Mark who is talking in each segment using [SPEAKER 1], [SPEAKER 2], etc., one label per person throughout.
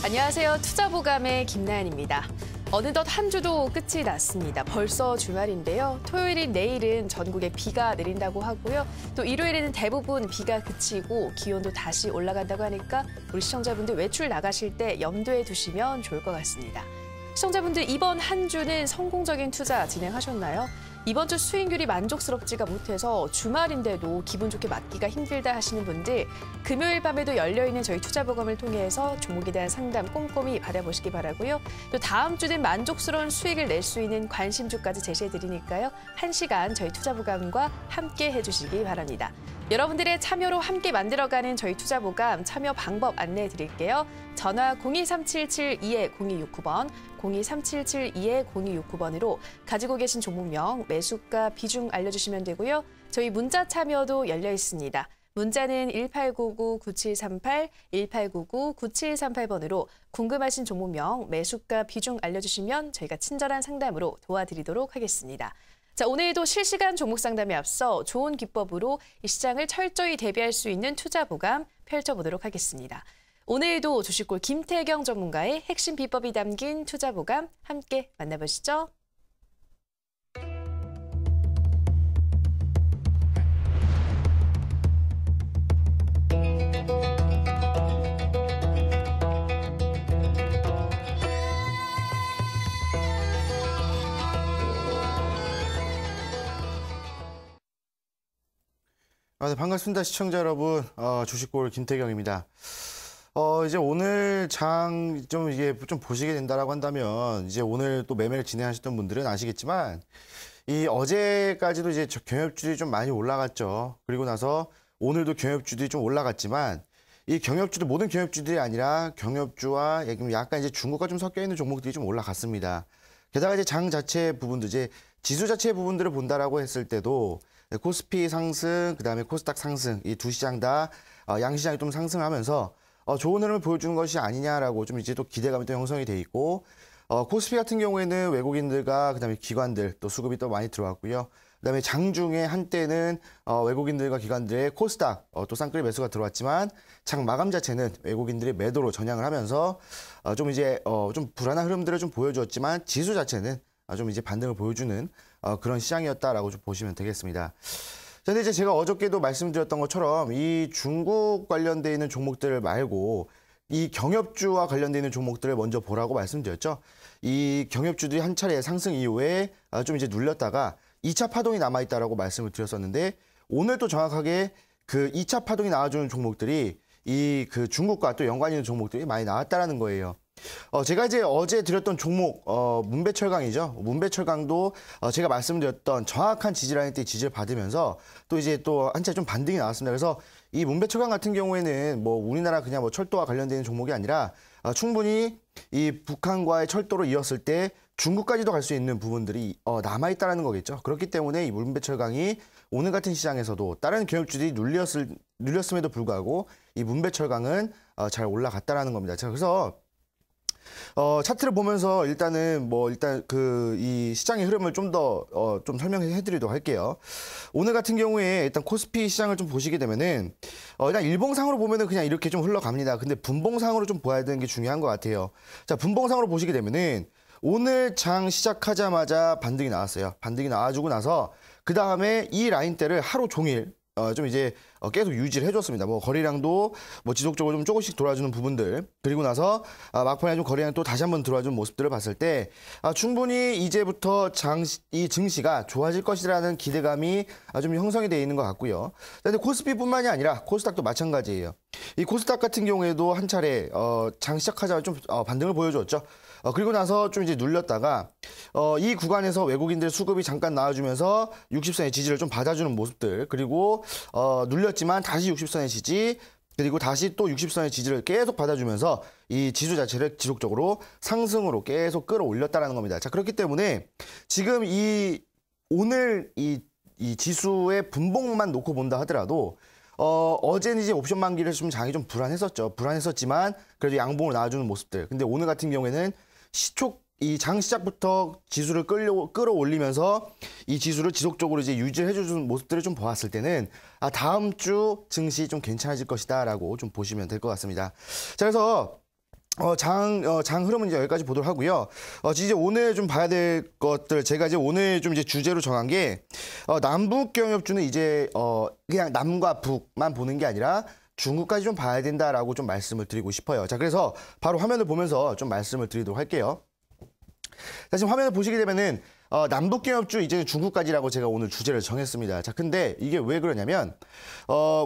[SPEAKER 1] 안녕하세요. 투자보감의 김나연입니다. 어느덧 한 주도 끝이 났습니다. 벌써 주말인데요. 토요일인 내일은 전국에 비가 내린다고 하고요. 또 일요일에는 대부분 비가 그치고 기온도 다시 올라간다고 하니까 우리 시청자분들 외출 나가실 때 염두에 두시면 좋을 것 같습니다. 시청자분들 이번 한 주는 성공적인 투자 진행하셨나요? 이번 주 수익률이 만족스럽지가 못해서 주말인데도 기분 좋게 맞기가 힘들다 하시는 분들 금요일 밤에도 열려있는 저희 투자보감을 통해서 종목에 대한 상담 꼼꼼히 받아보시기 바라고요. 또 다음 주는 만족스러운 수익을 낼 수 있는 관심주까지 제시해드리니까요. 1시간 저희 투자보감과 함께 해주시기 바랍니다. 여러분들의 참여로 함께 만들어가는 저희 투자보감 참여 방법 안내해 드릴게요. 전화 02377-20269번, 02377-20269번으로 가지고 계신 종목명, 매수가, 비중 알려주시면 되고요. 저희 문자 참여도 열려 있습니다. 문자는 1899-9738, 1899-9738번으로 궁금하신 종목명, 매수가, 비중 알려주시면 저희가 친절한 상담으로 도와드리도록 하겠습니다. 자, 오늘도 실시간 종목 상담에 앞서 좋은 기법으로 이 시장을 철저히 대비할 수 있는 투자 보감 펼쳐보도록 하겠습니다. 오늘도 주식골 김태경 전문가의 핵심 비법이 담긴 투자 보감 함께 만나보시죠.
[SPEAKER 2] 네, 반갑습니다. 시청자 여러분. 주식골 김태경입니다. 이제 오늘 장 좀 이게 좀 보시게 된다라고 한다면 이제 오늘 또 매매를 진행하셨던 분들은 아시겠지만 이 어제까지도 이제 경협주들이 좀 많이 올라갔죠. 그리고 나서 오늘도 경협주들이 좀 올라갔지만 이 경협주도 모든 경협주들이 아니라 경협주와 약간 이제 중국과 좀 섞여 있는 종목들이 좀 올라갔습니다. 게다가 이제 장 자체 부분도 이제 지수 자체 부분들을 본다라고 했을 때도 코스피 상승, 그다음에 코스닥 상승, 이 두 시장 다 양시장이 좀 상승하면서 좋은 흐름을 보여주는 것이 아니냐라고 좀 이제 또 기대감이 또 형성이 돼 있고 코스피 같은 경우에는 외국인들과 그다음에 기관들 또 수급이 또 많이 들어왔고요. 그다음에 장중에 한때는 외국인들과 기관들의 코스닥 또 쌍끌이 매수가 들어왔지만 장 마감 자체는 외국인들의 매도로 전향을 하면서 좀 이제 좀 불안한 흐름들을 좀 보여주었지만 지수 자체는 좀 이제 반등을 보여주는 그런 시장이었다라고 좀 보시면 되겠습니다. 근데 이제 제가 어저께도 말씀드렸던 것처럼 이 중국 관련돼 있는 종목들 말고 이 경협주와 관련돼 있는 종목들을 먼저 보라고 말씀드렸죠. 이 경협주들이 한 차례 상승 이후에 좀 이제 눌렸다가 2차 파동이 남아있다라고 말씀을 드렸었는데 오늘 또 정확하게 그 2차 파동이 나와주는 종목들이 이 그 중국과 또 연관이 있는 종목들이 많이 나왔다라는 거예요. 제가 이제 어제 드렸던 종목, 문배철강이죠. 문배철강도 제가 말씀드렸던 정확한 지지라인 때 지지를 받으면서 또 이제 또 한 차례 좀 반등이 나왔습니다. 그래서 이 문배철강 같은 경우에는 뭐 우리나라 그냥 뭐 철도와 관련된 종목이 아니라 충분히 이 북한과의 철도로 이었을 때 중국까지도 갈 수 있는 부분들이 남아있다는 거겠죠. 그렇기 때문에 이 문배철강이 오늘 같은 시장에서도 다른 경협주들이 눌렸음에도 불구하고 이 문배철강은 잘 올라갔다라는 겁니다. 자, 그래서 차트를 보면서 일단은 이 시장의 흐름을 좀 더 좀 설명해 드리도록 할게요. 오늘 같은 경우에 일단 코스피 시장을 좀 보시게 되면은 일단 일봉상으로 보면은 그냥 이렇게 좀 흘러갑니다. 근데 분봉상으로 좀 봐야 되는 게 중요한 것 같아요. 자, 분봉상으로 보시게 되면은 오늘 장 시작하자마자 반등이 나왔어요. 반등이 나와주고 나서 그 다음에 이 라인대를 하루 종일 좀 이제 계속 유지를 해줬습니다. 뭐 거래량도 뭐 지속적으로 좀 조금씩 돌아주는 부분들 그리고 나서 막판에 좀 거래량 또 다시 한번 들어와주는 모습들을 봤을 때 충분히 이제부터 이 증시가 좋아질 것이라는 기대감이 좀 형성이 되어 있는 것 같고요. 근데 코스피뿐만이 아니라 코스닥도 마찬가지예요. 이 코스닥 같은 경우에도 한 차례 장 시작하자마자 좀 반등을 보여줬죠. 그리고 나서 좀 이제 눌렸다가 이 구간에서 외국인들 수급이 잠깐 나와주면서 60선의 지지를 좀 받아주는 모습들 그리고 눌렸지만 다시 60선의 지지 그리고 다시 또 60선의 지지를 계속 받아주면서 이 지수 자체를 지속적으로 상승으로 계속 끌어올렸다는 겁니다. 자, 그렇기 때문에 지금 오늘 이 지수의 분봉만 놓고 본다 하더라도 어제는 이제 옵션 만기를 좀 장이 좀 불안했었죠. 불안했었지만 그래도 양봉으로 나와주는 모습들. 근데 오늘 같은 경우에는 이 장 시작부터 지수를 끌어올리면서 이 지수를 지속적으로 이제 유지를 해주는 모습들을 좀 보았을 때는 다음 주 증시 좀 괜찮아질 것이다라고 좀 보시면 될 것 같습니다. 자, 그래서 장 흐름은 이제 여기까지 보도록 하고요. 이제 오늘 좀 봐야 될 것들, 제가 이제 오늘 좀 이제 주제로 정한 게, 남북 경협주는 이제, 그냥 남과 북만 보는 게 아니라 중국까지 좀 봐야 된다라고 좀 말씀을 드리고 싶어요. 자, 그래서 바로 화면을 보면서 좀 말씀을 드리도록 할게요. 자, 지금 화면을 보시게 되면은, 남북경협주 이제는 중국까지라고 제가 오늘 주제를 정했습니다. 자, 근데 이게 왜 그러냐면,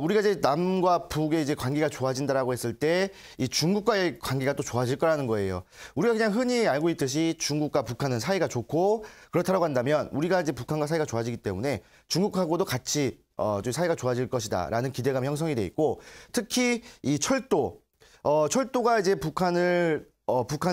[SPEAKER 2] 우리가 이제 남과 북의 이제 관계가 좋아진다라고 했을 때, 이 중국과의 관계가 또 좋아질 거라는 거예요. 우리가 그냥 흔히 알고 있듯이 중국과 북한은 사이가 좋고, 그렇다고 한다면, 우리가 이제 북한과 사이가 좋아지기 때문에 중국하고도 같이, 좀 사이가 좋아질 것이다라는 기대감이 형성이 돼 있고, 특히 이 철도가 이제 북한에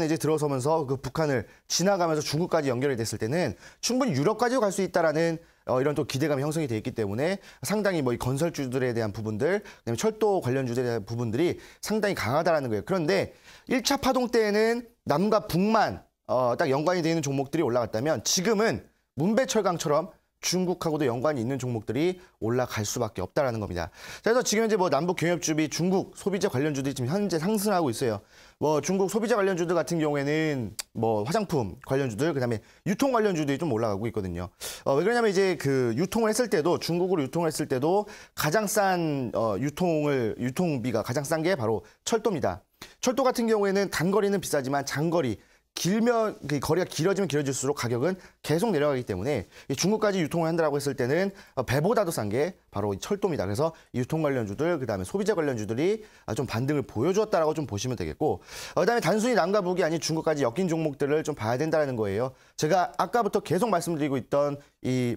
[SPEAKER 2] 이제 들어서면서 그 북한을 지나가면서 중국까지 연결이 됐을 때는 충분히 유럽까지도 갈 수 있다라는 이런 또 기대감이 형성이 돼 있기 때문에 상당히 뭐 이 건설주들에 대한 부분들, 그다음에 철도 관련주들에 대한 부분들이 상당히 강하다라는 거예요. 그런데 1차 파동 때에는 남과 북만 딱 연관이 되어 있는 종목들이 올라갔다면 지금은 문배철강처럼 중국하고도 연관이 있는 종목들이 올라갈 수밖에 없다라는 겁니다. 그래서 지금 현재 뭐 남북 경협주비 중국 소비자 관련주들이 지금 현재 상승하고 있어요. 뭐 중국 소비자 관련주들 같은 경우에는 뭐 화장품 관련주들, 그다음에 유통 관련주들이 좀 올라가고 있거든요. 왜 그러냐면 이제 그 유통을 했을 때도 중국으로 유통을 했을 때도 가장 싼 유통비가 가장 싼 게 바로 철도입니다. 철도 같은 경우에는 단거리는 비싸지만 장거리 길면 그 거리가 길어지면 길어질수록 가격은 계속 내려가기 때문에 중국까지 유통을 한다라고 했을 때는 배보다도 싼 게 바로 철도입니다. 그래서 유통 관련주들, 그다음에 소비자 관련주들이 좀 반등을 보여주었다라고 좀 보시면 되겠고, 그다음에 단순히 남과 북이 아닌 중국까지 엮인 종목들을 좀 봐야 된다는 거예요. 제가 아까부터 계속 말씀드리고 있던 이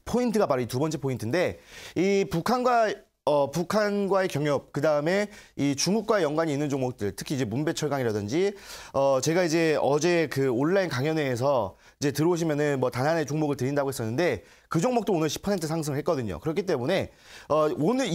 [SPEAKER 2] 포인트가 바로 이 두 번째 포인트인데, 이 북한과의 경협, 그 다음에 이 중국과의 연관이 있는 종목들, 특히 이제 문배철강이라든지, 제가 이제 어제 그 온라인 강연회에서 이제 들어오시면은 뭐 단한의 종목을 드린다고 했었는데, 그 종목도 오늘 10% 상승을 했거든요. 그렇기 때문에, 오늘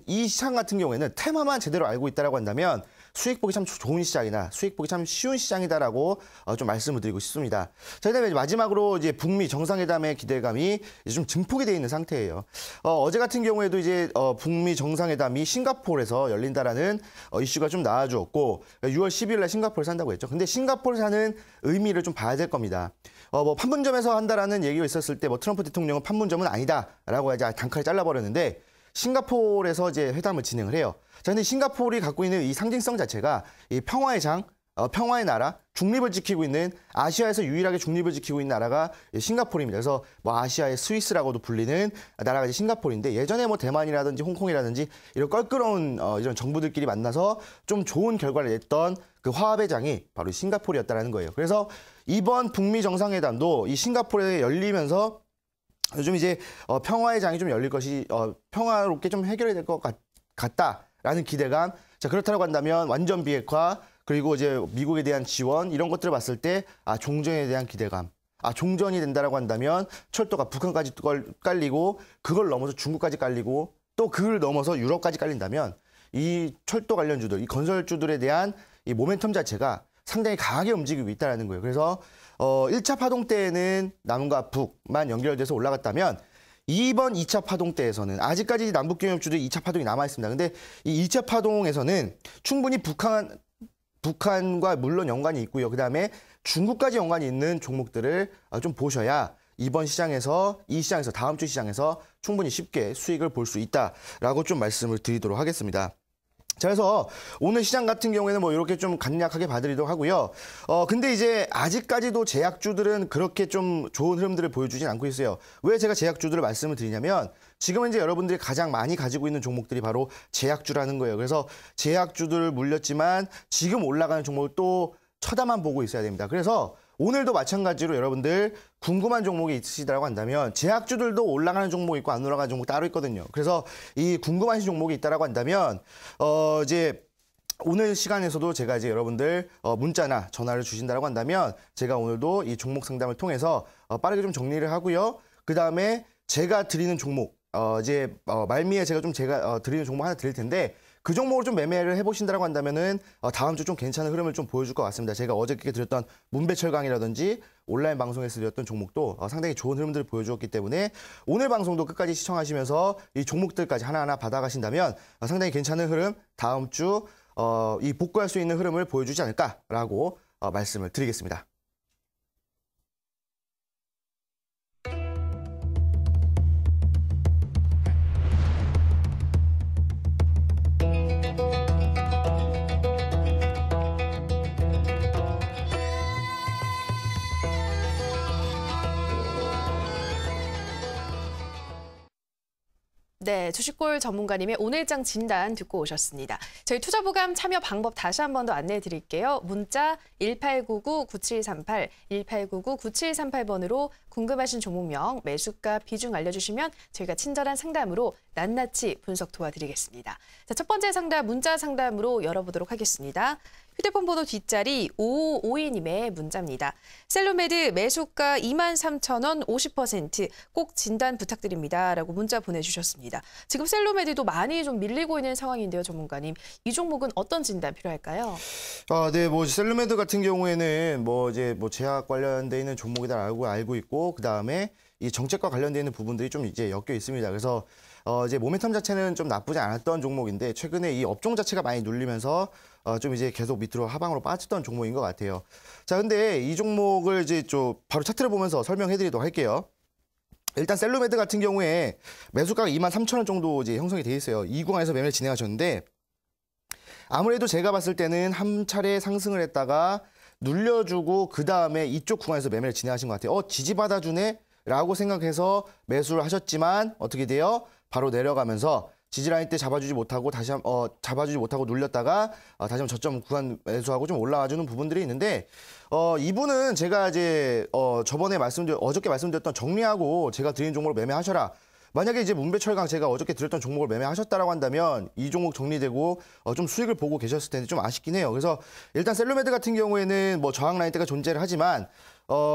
[SPEAKER 2] 이 시장 같은 경우에는 테마만 제대로 알고 있다라고 한다면, 수익 보기 참 좋은 시장이다, 수익 보기 참 쉬운 시장이다라고 좀 말씀을 드리고 싶습니다. 자, 그다음에 마지막으로 이제 북미 정상회담의 기대감이 이제 좀 증폭이 되어 있는 상태예요. 어제 같은 경우에도 이제 북미 정상회담이 싱가포르에서 열린다라는 이슈가 좀 나와주었고, 6월 10일 날 싱가포르에서 한다고 했죠. 근데 싱가포르에서 하는 의미를 좀 봐야 될 겁니다. 뭐 판문점에서 한다라는 얘기가 있었을 때 뭐 트럼프 대통령은 판문점은 아니다라고 이제 단칼에 잘라버렸는데, 싱가포르에서 이제 회담을 진행을 해요. 자, 근데 싱가포르이 갖고 있는 이 상징성 자체가 이 평화의 장, 평화의 나라, 중립을 지키고 있는, 아시아에서 유일하게 중립을 지키고 있는 나라가 싱가포르입니다. 그래서 뭐 아시아의 스위스라고도 불리는 나라가 이제 싱가포르인데, 예전에 뭐 대만이라든지 홍콩이라든지 이런 껄끄러운 이런 정부들끼리 만나서 좀 좋은 결과를 냈던 그 화합의 장이 바로 싱가포르였다라는 거예요. 그래서 이번 북미 정상회담도 이 싱가포르에 열리면서 요즘 이제 평화의 장이 좀 열릴 것이 평화롭게 좀 해결이 될 것 같다라는 기대감. 자, 그렇다고 한다면 완전 비핵화, 그리고 이제 미국에 대한 지원, 이런 것들을 봤을 때 종전에 대한 기대감. 종전이 된다라고 한다면 철도가 북한까지 깔리고, 그걸 넘어서 중국까지 깔리고, 또 그걸 넘어서 유럽까지 깔린다면 이 철도 관련주들, 이 건설주들에 대한 이 모멘텀 자체가 상당히 강하게 움직이고 있다는 거예요. 그래서 1차 파동 때에는 남과 북만 연결돼서 올라갔다면, 이번 2차 파동 때에서는 아직까지 남북경협주들이 2차 파동이 남아있습니다. 근데 이 2차 파동에서는 충분히 북한과 물론 연관이 있고요. 그 다음에 중국까지 연관이 있는 종목들을 좀 보셔야 이 시장에서 다음 주 시장에서 충분히 쉽게 수익을 볼 수 있다라고 좀 말씀을 드리도록 하겠습니다. 자, 그래서 오늘 시장 같은 경우에는 뭐 이렇게 좀 간략하게 봐드리도록 하고요. 근데 이제 아직까지도 제약주들은 그렇게 좀 좋은 흐름들을 보여주진 않고 있어요. 왜 제가 제약주들을 말씀을 드리냐면, 지금은 이제 여러분들이 가장 많이 가지고 있는 종목들이 바로 제약주라는 거예요. 그래서 제약주들을 물렸지만 지금 올라가는 종목을 또 쳐다만 보고 있어야 됩니다. 그래서 오늘도 마찬가지로 여러분들 궁금한 종목이 있으시다고 한다면, 제약주들도 올라가는 종목이 있고 안 올라가는 종목 따로 있거든요. 그래서 이 궁금하신 종목이 있다고 한다면 이제 오늘 시간에서도 제가 이제 여러분들 문자나 전화를 주신다고 한다면, 제가 오늘도 이 종목 상담을 통해서 빠르게 좀 정리를 하고요. 그 다음에 제가 드리는 종목, 말미에 제가 드리는 종목 하나 드릴 텐데, 그 종목으로 좀 매매를 해보신다고 한다면은 다음 주 좀 괜찮은 흐름을 좀 보여줄 것 같습니다. 제가 어저께 드렸던 문배철강이라든지 온라인 방송에서 드렸던 종목도 상당히 좋은 흐름들을 보여주었기 때문에, 오늘 방송도 끝까지 시청하시면서 이 종목들까지 하나하나 받아가신다면 상당히 괜찮은 흐름, 다음 주 이 복구할 수 있는 흐름을 보여주지 않을까라고 말씀을 드리겠습니다.
[SPEAKER 1] 네, 주식골 전문가님의 오늘장 진단 듣고 오셨습니다. 저희 투자보감 참여 방법 다시 한 번 더 안내해 드릴게요. 문자 1899-9738, 1899-9738번으로 궁금하신 종목명, 매수가, 비중 알려주시면 저희가 친절한 상담으로 낱낱이 분석 도와드리겠습니다. 자, 첫 번째 상담, 문자 상담으로 열어보도록 하겠습니다. 휴대폰 번호 뒷자리 5552님의 문자입니다. 셀로메드 매수가 23,000원 50%, 꼭 진단 부탁드립니다. 라고 문자 보내주셨습니다. 지금 셀로메드도 많이 좀 밀리고 있는 상황인데요, 전문가님. 이 종목은 어떤 진단 필요할까요?
[SPEAKER 2] 네, 셀로메드 같은 경우에는 제약 관련돼 있는 종목이다라고 알고 있고, 그 다음에 이 정책과 관련돼 있는 부분들이 좀 이제 엮여 있습니다. 그래서 이제 모멘텀 자체는 좀 나쁘지 않았던 종목인데, 최근에 이 업종 자체가 많이 눌리면서 좀 이제 계속 밑으로 하방으로 빠졌던 종목인 것 같아요. 자, 근데 이 종목을 이제 좀 바로 차트를 보면서 설명해드리도록 할게요. 일단 셀로메드 같은 경우에 매수가가 23,000원 정도 이제 형성이 돼 있어요. 이 구간에서 매매를 진행하셨는데, 아무래도 제가 봤을 때는 한 차례 상승을 했다가 눌려주고 그 다음에 이쪽 구간에서 매매를 진행하신 것 같아요. 지지받아주네? 라고 생각해서 매수를 하셨지만 어떻게 돼요? 바로 내려가면서 지지라인 때 잡아주지 못하고 눌렸다가 다시 한번 저점 구간 매수하고 좀 올라와주는 부분들이 있는데, 이분은 제가 이제 어저께 말씀드렸던 정리하고 제가 드린 종목을 매매하셔라. 만약에 이제 문배철강 제가 어저께 드렸던 종목을 매매하셨다라고 한다면 이 종목 정리되고 좀 수익을 보고 계셨을 텐데 좀 아쉽긴 해요. 그래서 일단 셀로메드 같은 경우에는 저항 라인대가 존재를 하지만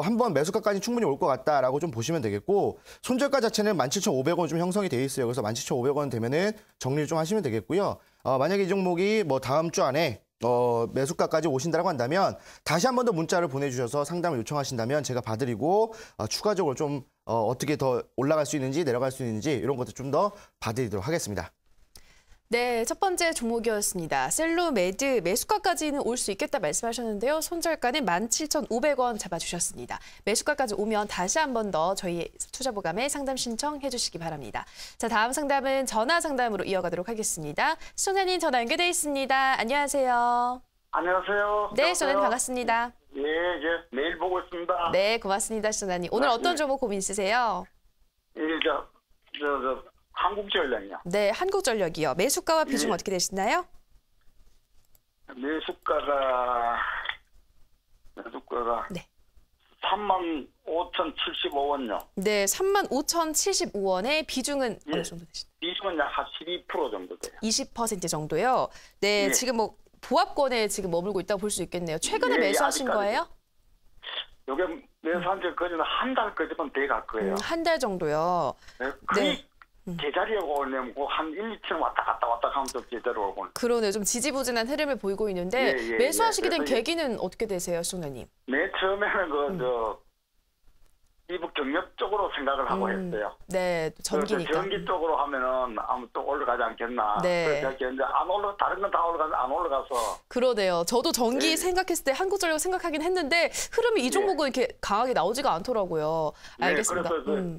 [SPEAKER 2] 한번 매수가까지 충분히 올 것 같다라고 좀 보시면 되겠고, 손절가 자체는 17,500원 좀 형성이 돼 있어요. 그래서 17,500원 되면은 정리를 좀 하시면 되겠고요. 만약에 이 종목이 다음 주 안에 매수가까지 오신다고 한다면 다시 한 번 더 문자를 보내주셔서 상담을 요청하신다면 제가 봐드리고 추가적으로 좀 어떻게 더 올라갈 수 있는지 내려갈 수 있는지 이런 것들 좀 더 봐드리도록 하겠습니다.
[SPEAKER 1] 네, 첫 번째 종목이었습니다. 셀로메드 매수가까지는 올 수 있겠다 말씀하셨는데요. 손절가는 17,500원 잡아주셨습니다. 매수가까지 오면 다시 한 번 더 저희 투자보감에 상담 신청해 주시기 바랍니다. 자, 다음 상담은 전화 상담으로 이어가도록 하겠습니다. 시청자님 전화 연결돼 있습니다. 안녕하세요.
[SPEAKER 3] 안녕하세요.
[SPEAKER 1] 네, 시청자님 반갑습니다.
[SPEAKER 3] 예, 매일 보고 있습니다.
[SPEAKER 1] 네, 고맙습니다, 시청자님. 오늘 어떤 종목 고민 있으세요?
[SPEAKER 3] 예, 한국전력이요.
[SPEAKER 1] 네, 한국전력이요. 매수가와 비중 어떻게 되시나요?
[SPEAKER 3] 매수가가
[SPEAKER 1] 네.
[SPEAKER 3] 35,075원요.
[SPEAKER 1] 네, 35,075원의 비중은 어느 정도 되시나요?
[SPEAKER 3] 비중은 약 한 12% 정도 돼요.
[SPEAKER 1] 20% 정도요. 네,
[SPEAKER 3] 예.
[SPEAKER 1] 지금 보합권에 지금 머물고 있다고 볼 수 있겠네요. 최근에
[SPEAKER 3] 예,
[SPEAKER 1] 매수하신
[SPEAKER 3] 아직까지.
[SPEAKER 1] 거예요?
[SPEAKER 3] 요게 매수한 지 거의 한 달 거지만 돼갈 거예요.
[SPEAKER 1] 한 달 정도요.
[SPEAKER 3] 거의 제자리에 오려면 한 1, 2천 왔다 갔다 하면서 제자리로 오고.
[SPEAKER 1] 그러네요. 좀 지지부진한 흐름을 보이고 있는데
[SPEAKER 3] 예,
[SPEAKER 1] 매수하시게 된
[SPEAKER 3] 그래서
[SPEAKER 1] 계기는 어떻게 되세요, 시청자님?
[SPEAKER 3] 맨 처음에는 이북 경력 쪽으로 생각을 하고 했어요.
[SPEAKER 1] 네, 전기니까.
[SPEAKER 3] 전기 쪽으로 하면은 아무 또 올라가지 않겠나.
[SPEAKER 1] 네.
[SPEAKER 3] 그래서 이제 다른 건 다 안 올라가서.
[SPEAKER 1] 그러네요. 저도 전기
[SPEAKER 3] 네.
[SPEAKER 1] 생각했을 때 한국전력 생각하긴 했는데 흐름이 이 종목은 이렇게 강하게 나오지가 않더라고요. 알겠습니다.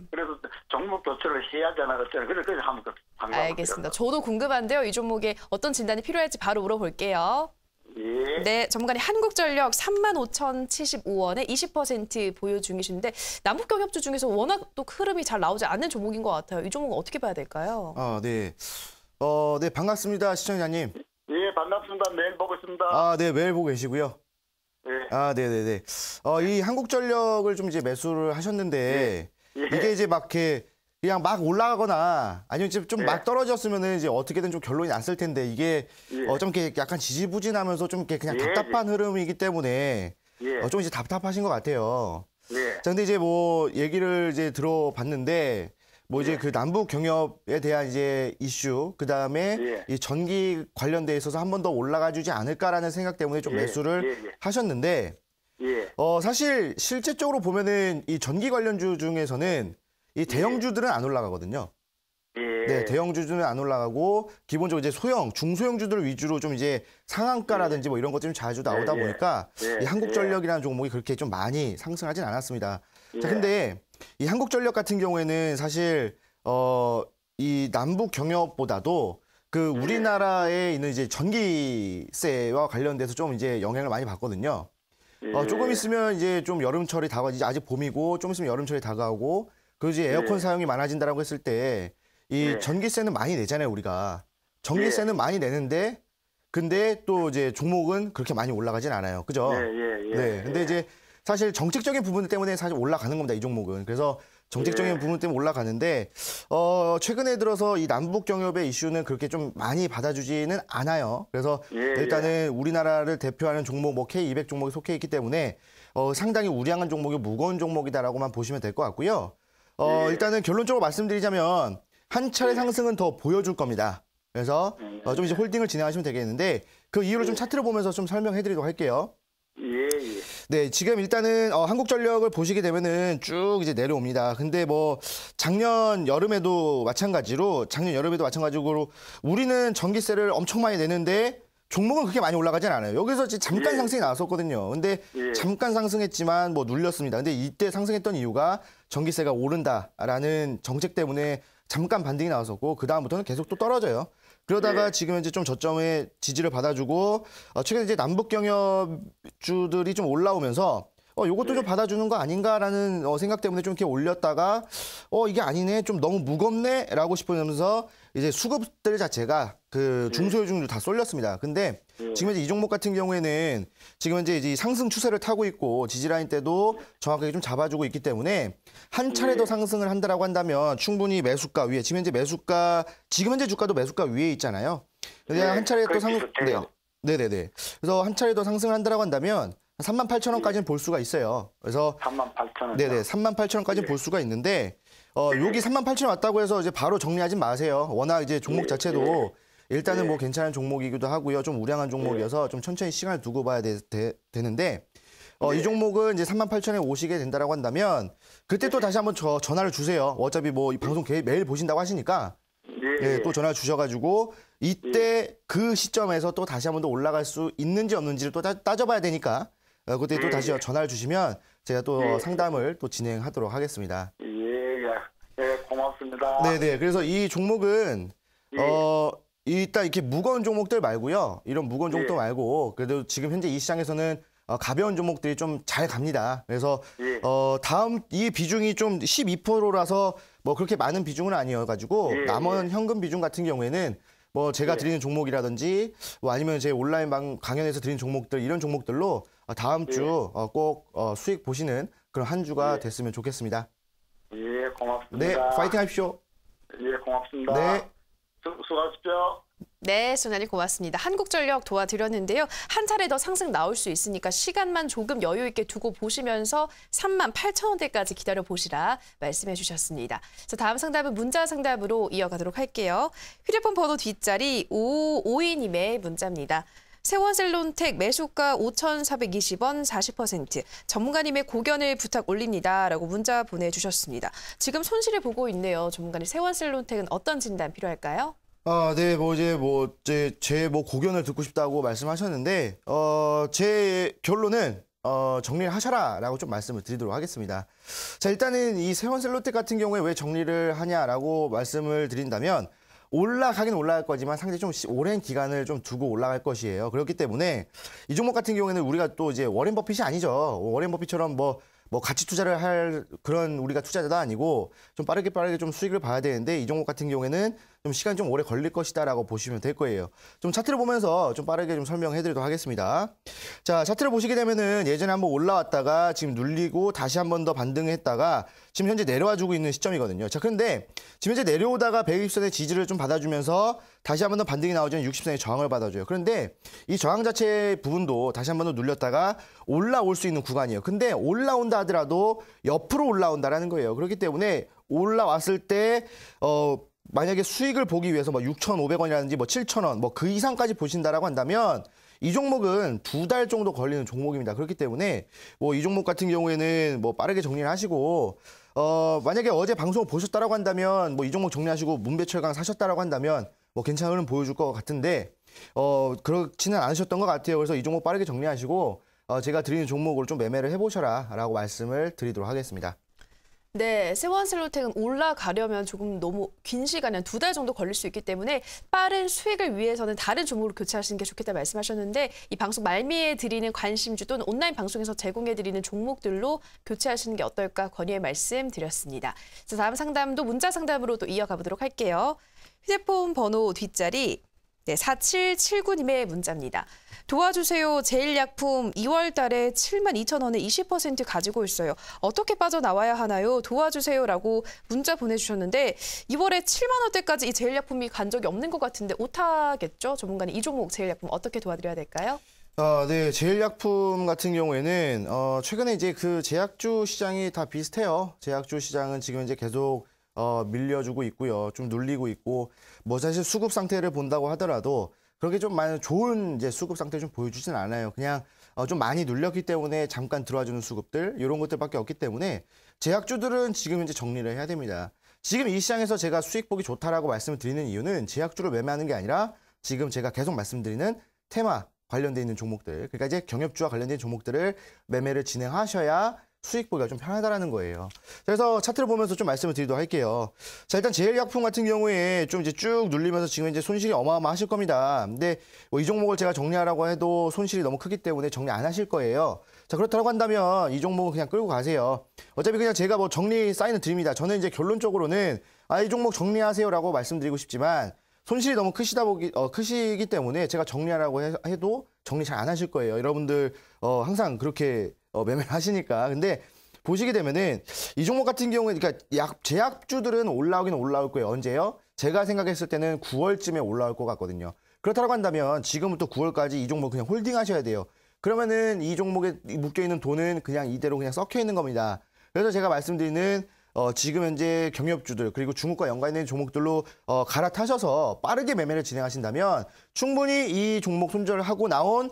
[SPEAKER 3] 그래서 종목 교체를 해야 되나 그랬잖아요. 그래서 한번 방금.
[SPEAKER 1] 알겠습니다. 저도 궁금한데요. 이 종목에 어떤 진단이 필요할지 바로 물어볼게요.
[SPEAKER 3] 예.
[SPEAKER 1] 네, 전문가님 한국전력 35,075원에 20% 보유 중이신데 남북경 협조 중에서 워낙 또 흐름이 잘 나오지 않는 종목인 것 같아요. 이 종목은 어떻게 봐야 될까요?
[SPEAKER 2] 네. 네, 반갑습니다, 시청자님.
[SPEAKER 3] 예, 반갑습니다. 매일 보고 있습니다.
[SPEAKER 2] 네, 매일 보고 계시고요.
[SPEAKER 3] 예.
[SPEAKER 2] 네네네. 이 한국전력을 좀 이제 매수를 하셨는데,
[SPEAKER 3] 예.
[SPEAKER 2] 이게 이제 그냥 막 올라가거나 아니면 좀 막
[SPEAKER 3] 예.
[SPEAKER 2] 떨어졌으면은 이제 어떻게든 좀 결론이 났을 텐데, 이게
[SPEAKER 3] 예.
[SPEAKER 2] 좀 이렇게 약간 지지부진하면서 좀 이렇게 그냥
[SPEAKER 3] 예.
[SPEAKER 2] 답답한 흐름이기 때문에
[SPEAKER 3] 예.
[SPEAKER 2] 좀 이제 답답하신 것 같아요.
[SPEAKER 3] 예.
[SPEAKER 2] 자, 근데 이제 얘기를 이제 들어봤는데, 이제 그 남북 경협에 대한 이제 이슈, 그 다음에
[SPEAKER 3] 예.
[SPEAKER 2] 이 전기 관련돼 있어서 한 번 더 올라가 주지 않을까라는 생각 때문에 좀
[SPEAKER 3] 예.
[SPEAKER 2] 매수를
[SPEAKER 3] 예.
[SPEAKER 2] 하셨는데,
[SPEAKER 3] 예.
[SPEAKER 2] 사실 실제적으로 보면은 이 전기 관련주 중에서는 이 대형주들은 안 올라가거든요.
[SPEAKER 3] 예.
[SPEAKER 2] 네, 대형주들은 안 올라가고 기본적으로 이제 소형, 중소형주들 위주로 좀 이제 상한가라든지 뭐 이런 것들이 좀 자주 나오다
[SPEAKER 3] 예.
[SPEAKER 2] 보니까
[SPEAKER 3] 예.
[SPEAKER 2] 이 한국전력이라는 종목이 그렇게 좀 많이 상승하진 않았습니다.
[SPEAKER 3] 예.
[SPEAKER 2] 자, 근데 이 한국전력 같은 경우에는 사실 이 남북 경협보다도 그 우리나라에 있는 이제 전기세와 관련돼서 좀 이제 영향을 많이 받거든요. 조금 있으면 이제 좀 여름철이 다가오고, 이제 아직 봄이고, 좀 있으면 여름철이 다가오고, 그리고 이제 에어컨 사용이 많아진다라고 했을 때, 이 전기세는 많이 내잖아요, 우리가. 전기세는 많이 내는데, 근데 또 이제 종목은 그렇게 많이 올라가진 않아요. 그죠? 네. 근데 이제 사실 정책적인 부분 때문에 사실 올라가는 겁니다, 이 종목은. 그래서 정책적인 부분 때문에 올라가는데, 최근에 들어서 이 남북 경협의 이슈는 그렇게 좀 많이 받아주지는 않아요. 그래서 일단은 우리나라를 대표하는 종목, 뭐 K200 종목에 속해 있기 때문에, 상당히 우량한 종목이 무거운 종목이다라고만 보시면 될 것 같고요. 일단은 결론적으로 말씀드리자면, 한 차례 상승은 더 보여줄 겁니다. 그래서 좀 이제 홀딩을 진행하시면 되겠는데, 그 이유를 좀 차트를 보면서 좀 설명해 드리도록 할게요. 네, 지금 일단은 한국전력을 보시게 되면은 쭉 이제 내려옵니다. 근데 뭐 작년 여름에도 마찬가지로 우리는 전기세를 엄청 많이 내는데 종목은 그렇게 많이 올라가진 않아요. 여기서 이제 잠깐 상승이 나왔었거든요. 근데 잠깐 상승했지만 뭐 눌렸습니다. 근데 이때 상승했던 이유가 전기세가 오른다라는 정책 때문에 잠깐 반등이 나왔었고 그다음부터는 계속 또 떨어져요. 그러다가 지금 현재 좀 저점에 지지를 받아주고 최근에 이제 남북 경협주들이 좀 올라오면서 요것도 좀 받아주는 거 아닌가라는 생각 때문에 좀 이렇게 올렸다가 이게 아니네, 좀 너무 무겁네라고 싶으면서 이제 수급들 자체가 그 중소형주들 다 쏠렸습니다. 근데 지금 이제 이 종목 같은 경우에는 지금 현재 이제 상승 추세를 타고 있고 지지라인 때도 정확하게 좀 잡아주고 있기 때문에 한 차례 더 상승을 한다라고 한다면 충분히 매수가 위에, 지금 현재 주가도 매수가 위에 있잖아요. 그냥 한 차례 또 상승, 네네네. 그래서 한 차례 더 상승을 한다라고 한다면 38,000원까지는 볼 수가 있어요. 그래서
[SPEAKER 3] 38,000원.
[SPEAKER 2] 네네, 38,000원까지는 볼 수가 있는데 여기 38,000원 왔다고 해서 이제 바로 정리하지 마세요. 워낙 이제 종목 자체도 일단은 뭐 괜찮은 종목이기도 하고요. 좀 우량한 종목이어서 좀 천천히 시간을 두고 봐야 되는데 이 종목은 이제 38,000원에 오시게 된다라고 한다면 그때 또 다시 한번 전화를 주세요. 어차피 뭐 이 방송 매일 보신다고 하시니까 또 전화 주셔가지고 이때 그 시점에서 또 다시 한번 더 올라갈 수 있는지 없는지를 또 따져봐야 되니까 그때 또 다시 전화를 주시면 제가 또 상담을 또 진행하도록 하겠습니다.
[SPEAKER 3] 고맙습니다.
[SPEAKER 2] 네네. 그래서 이 종목은 일단 이렇게 무거운 종목들 말고요. 이런 무거운 종목들 말고 그래도 지금 현재 이 시장에서는 가벼운 종목들이 좀 잘 갑니다. 그래서 다음 이 비중이 좀 12%라서 뭐 그렇게 많은 비중은 아니어가지고 남은 현금 비중 같은 경우에는 뭐 제가 드리는 종목이라든지 뭐 아니면 제 온라인 강연에서 드리는 종목들, 이런 종목들로 다음 주 꼭 수익 보시는 그런 한 주가 됐으면 좋겠습니다.
[SPEAKER 3] 고맙습니다.
[SPEAKER 2] 네, 파이팅 하십시오.
[SPEAKER 3] 고맙습니다.
[SPEAKER 2] 네.
[SPEAKER 3] 수고하십시오.
[SPEAKER 1] 네, 순환이 고맙습니다. 한국전력 도와드렸는데요. 한 차례 더 상승 나올 수 있으니까 시간만 조금 여유 있게 두고 보시면서 38,000원대까지 기다려보시라 말씀해 주셨습니다. 자, 다음 상담은 문자 상담으로 이어가도록 할게요. 휴대폰 번호 뒷자리 5552님의 문자입니다. 세원셀론텍 매수가 5,420원 40%. 전문가님의 고견을 부탁 올립니다라고 문자 보내주셨습니다. 지금 손실을 보고 있네요. 전문가님, 세원셀론텍은 어떤 진단 필요할까요?
[SPEAKER 2] 네, 제 고견을 듣고 싶다고 말씀하셨는데, 제 결론은, 정리를 하셔라라고 좀 말씀을 드리도록 하겠습니다. 자, 일단은 이 세원셀로텍 같은 경우에 왜 정리를 하냐라고 말씀을 드린다면, 올라가긴 올라갈 거지만 상당히 좀 오랜 기간을 좀 두고 올라갈 것이에요. 그렇기 때문에 이 종목 같은 경우에는 우리가 또 이제 워렌 버핏이 아니죠. 워렌 버핏처럼 뭐 가치 투자를 할 그런 우리가 투자자도 아니고 좀 빠르게 좀 수익을 봐야 되는데 이 종목 같은 경우에는 좀 시간이 좀 오래 걸릴 것이다라고 보시면 될 거예요. 좀 차트를 보면서 좀 빠르게 좀 설명해 드리도록 하겠습니다. 자, 차트를 보시게 되면은 예전에 한번 올라왔다가 지금 눌리고 다시 한번 더 반등했다가 지금 현재 내려와 주고 있는 시점이거든요. 자, 그런데 지금 현재 내려오다가 120선의 지지를 좀 받아주면서 다시 한번 더 반등이 나오자면 60선의 저항을 받아줘요. 그런데 이 저항 자체 부분도 다시 한번 더 눌렸다가 올라올 수 있는 구간이에요. 근데 올라온다 하더라도 옆으로 올라온다라는 거예요. 그렇기 때문에 올라왔을 때 만약에 수익을 보기 위해서 뭐 6,500원이라든지 뭐 7,000원 뭐 그 이상까지 보신다라고 한다면 이 종목은 2달 정도 걸리는 종목입니다. 그렇기 때문에 뭐 이 종목 같은 경우에는 뭐 빠르게 정리를 하시고 만약에 어제 방송을 보셨다라고 한다면 뭐 이 종목 정리하시고 문배철강 사셨다라고 한다면 뭐 괜찮은 흐름 보여줄 것 같은데 그렇지는 않으셨던 것 같아요. 그래서 이 종목 빠르게 정리하시고 제가 드리는 종목으로 좀 매매를 해보셔라라고 말씀을 드리도록 하겠습니다.
[SPEAKER 1] 네, 세원슬로텍은 올라가려면 조금 너무 긴 시간, 한 2달 정도 걸릴 수 있기 때문에 빠른 수익을 위해서는 다른 종목으로 교체하시는 게 좋겠다 말씀하셨는데 이 방송 말미에 드리는 관심주 또는 온라인 방송에서 제공해드리는 종목들로 교체하시는 게 어떨까 건의의 말씀 드렸습니다. 자, 다음 상담도 문자 상담으로 또 이어가 보도록 할게요. 휴대폰 번호 뒷자리 4779님의 문자입니다. 도와주세요. 제일약품 2월 달에 72,000원에 20% 가지고 있어요. 어떻게 빠져나와야 하나요? 도와주세요라고 문자 보내주셨는데 2월에 7만 원대까지 이 제일약품이 간 적이 없는 것 같은데 오타겠죠? 전문가님 이 종목 제일약품 어떻게 도와드려야 될까요?
[SPEAKER 2] 네, 제일약품 같은 경우에는 최근에 이제 그 제약주 시장이 다 비슷해요. 제약주 시장은 지금 이제 계속 밀려주고 있고요. 좀 눌리고 있고 뭐 사실 수급 상태를 본다고 하더라도 그렇게 좀 많이 좋은 이제 수급 상태를 좀 보여주진 않아요. 그냥 좀 많이 눌렸기 때문에 잠깐 들어와주는 수급들 이런 것들밖에 없기 때문에 제약주들은 지금 이제 정리를 해야 됩니다. 지금 이 시장에서 제가 수익 보기 좋다라고 말씀을 드리는 이유는 제약주를 매매하는 게 아니라 지금 제가 계속 말씀드리는 테마 관련돼 있는 종목들, 그러니까 이제 경협주와 관련된 종목들을 매매를 진행하셔야 수익 보기가 좀 편하다라는 거예요. 그래서 차트를 보면서 좀 말씀을 드리도록 할게요. 자, 일단 제일약품 같은 경우에 좀 이제 쭉 눌리면서 지금 이제 손실이 어마어마하실 겁니다. 근데 뭐 이 종목을 제가 정리하라고 해도 손실이 너무 크기 때문에 정리 안 하실 거예요. 자, 그렇다고 한다면 이 종목은 그냥 끌고 가세요. 어차피 그냥 제가 뭐 정리 사인을 드립니다. 저는 이제 결론적으로는 이 종목 정리하세요라고 말씀드리고 싶지만 손실이 너무 크시기 때문에 제가 정리하라고 해도 정리 잘 안 하실 거예요. 여러분들 항상 그렇게 매매를 하시니까. 근데 보시게 되면은 이 종목 같은 경우에 그러니까 제약주들은 올라오긴 올라올 거예요. 언제요? 제가 생각했을 때는 9월쯤에 올라올 것 같거든요. 그렇다고 한다면 지금부터 9월까지 이 종목 그냥 홀딩 하셔야 돼요. 그러면은 이 종목에 묶여 있는 돈은 그냥 이대로 그냥 썩혀 있는 겁니다. 그래서 제가 말씀드리는 지금 현재 경협주들 그리고 중국과 연관된 종목들로 갈아타셔서 빠르게 매매를 진행하신다면 충분히 이 종목 손절을 하고 나온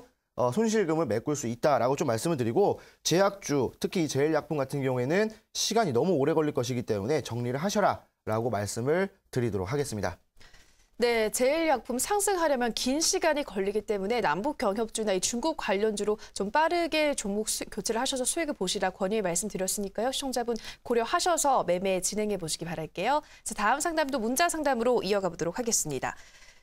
[SPEAKER 2] 손실금을 메꿀 수 있다라고 좀 말씀을 드리고 제약주, 특히 이 제일약품 같은 경우에는 시간이 너무 오래 걸릴 것이기 때문에 정리를 하셔라라고 말씀을 드리도록 하겠습니다.
[SPEAKER 1] 네, 제일약품 상승하려면 긴 시간이 걸리기 때문에 남북 경협주나 이 중국 관련주로 좀 빠르게 종목 교체를 하셔서 수익을 보시라 건의의 말씀드렸으니까요. 시청자분 고려하셔서 매매 진행해 보시기 바랄게요. 자, 다음 상담도 문자 상담으로 이어가 보도록 하겠습니다.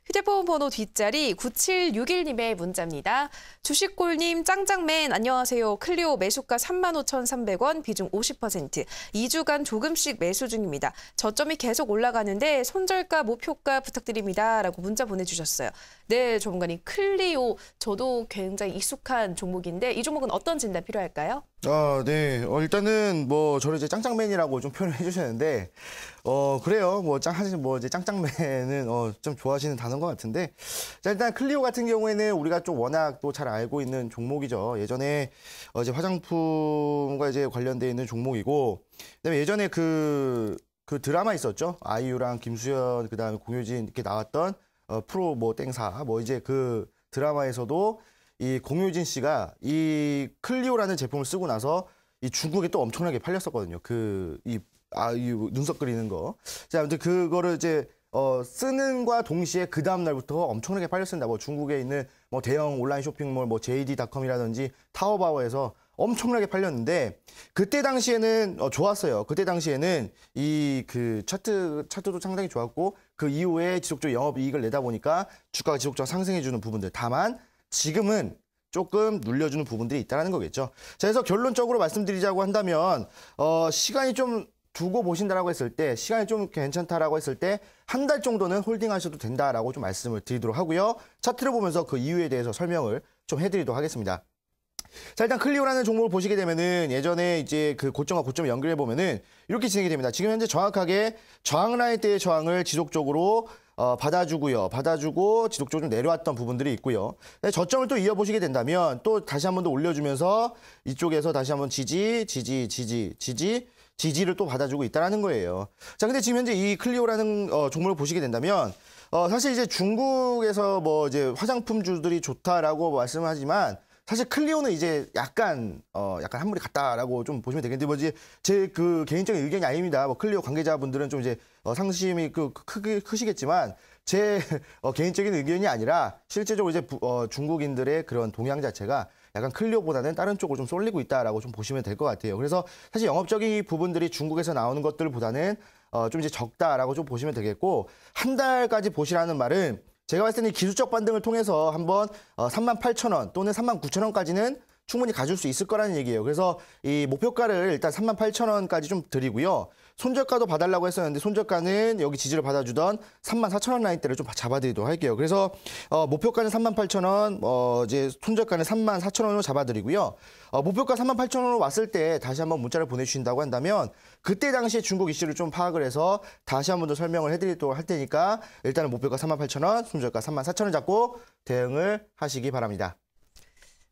[SPEAKER 1] 휴대폰 번호 뒷자리 9761님의 문자입니다. 주식골님 짱짱맨 안녕하세요. 클리오 매수가 35,300원 비중 50% 2주간 조금씩 매수 중입니다. 저점이 계속 올라가는데 손절가 목표가 부탁드립니다. 라고 문자 보내주셨어요. 네, 전문가님 클리오 저도 굉장히 익숙한 종목인데 이 종목은 어떤 진단 필요할까요?
[SPEAKER 2] 네. 일단은 뭐 저를 이제 짱짱맨이라고 좀 표현을 해주셨는데 그래요. 뭐 이제 짱짱맨은 좀 좋아하시는 단어인 것 같은데 자, 일단 클리오 같은 경우에는 우리가 좀 워낙 또 잘 알고 있는 종목이죠. 예전에 이제 화장품과 이제 관련돼 있는 종목이고 그다음에 예전에 그 드라마 있었죠. 아이유랑 김수현 그다음에 공효진 이렇게 나왔던 프로 뭐 땡사 뭐 이제 그 드라마에서도 이 공효진 씨가 이 클리오라는 제품을 쓰고 나서 이 중국에 또 엄청나게 팔렸었거든요. 이 눈썹 그리는 거. 자, 아무튼 그거를 이제 쓰는과 동시에 그 다음 날부터 엄청나게 팔렸습니다. 뭐 중국에 있는 뭐 대형 온라인 쇼핑몰 뭐 JD.com이라든지 타오바오에서 엄청나게 팔렸는데 그때 당시에는 좋았어요. 그때 당시에는 이 그 차트도 상당히 좋았고 그 이후에 지속적으로 영업이익을 내다 보니까 주가가 지속적으로 상승해주는 부분들. 다만 지금은 조금 눌려주는 부분들이 있다는 거겠죠. 자, 그래서 결론적으로 말씀드리자고 한다면 시간이 좀 두고 보신다라고 했을 때 시간이 좀 괜찮다라고 했을 때 한 달 정도는 홀딩하셔도 된다라고 좀 말씀을 드리도록 하고요. 차트를 보면서 그 이유에 대해서 설명을 좀 해드리도록 하겠습니다. 자, 일단 클리오라는 종목을 보시게 되면은 예전에 이제 그 고점과 고점을 연결해 보면은 이렇게 진행이 됩니다. 지금 현재 정확하게 저항 라인 때의 저항을 지속적으로 받아주고 지속적으로 좀 내려왔던 부분들이 있고요. 저점을 또 이어보시게 된다면 또 다시 한 번 더 올려주면서 이쪽에서 다시 한번 지지를 또 받아주고 있다는 거예요. 자, 근데 지금 현재 이 클리오라는 종목을 보시게 된다면 사실 이제 중국에서 뭐 이제 화장품주들이 좋다라고 말씀하지만 사실 클리오는 이제 약간 한물이 같다라고 좀 보시면 되겠는데 뭐 이제 제 그 개인적인 의견이 아닙니다. 뭐 클리오 관계자분들은 좀 이제 상심이 크시겠지만 제 개인적인 의견이 아니라 실제적으로 이제 중국인들의 그런 동향 자체가 약간 클리오보다는 다른 쪽으로 좀 쏠리고 있다라고 좀 보시면 될 것 같아요. 그래서 사실 영업적인 부분들이 중국에서 나오는 것들보다는 좀 이제 적다라고 좀 보시면 되겠고 한 달까지 보시라는 말은 제가 봤을 때는 기술적 반등을 통해서 한번 38,000원 또는 39,000원까지는 충분히 가줄 수 있을 거라는 얘기예요. 그래서 이 목표가를 일단 38,000원까지 좀 드리고요. 손절가도 봐달라고 했었는데 손절가는 여기 지지를 받아주던 34,000원 라인대를 좀 잡아드리도록 할게요. 그래서 목표가는 38,000원, 이제 손절가는 34,000원으로 잡아드리고요. 목표가 38,000원으로 왔을 때 다시 한번 문자를 보내주신다고 한다면 그때 당시에 중국 이슈를 좀 파악을 해서 다시 한번 더 설명을 해드리도록 할 테니까 일단은 목표가 38,000원, 손절가 34,000원 잡고 대응을 하시기 바랍니다.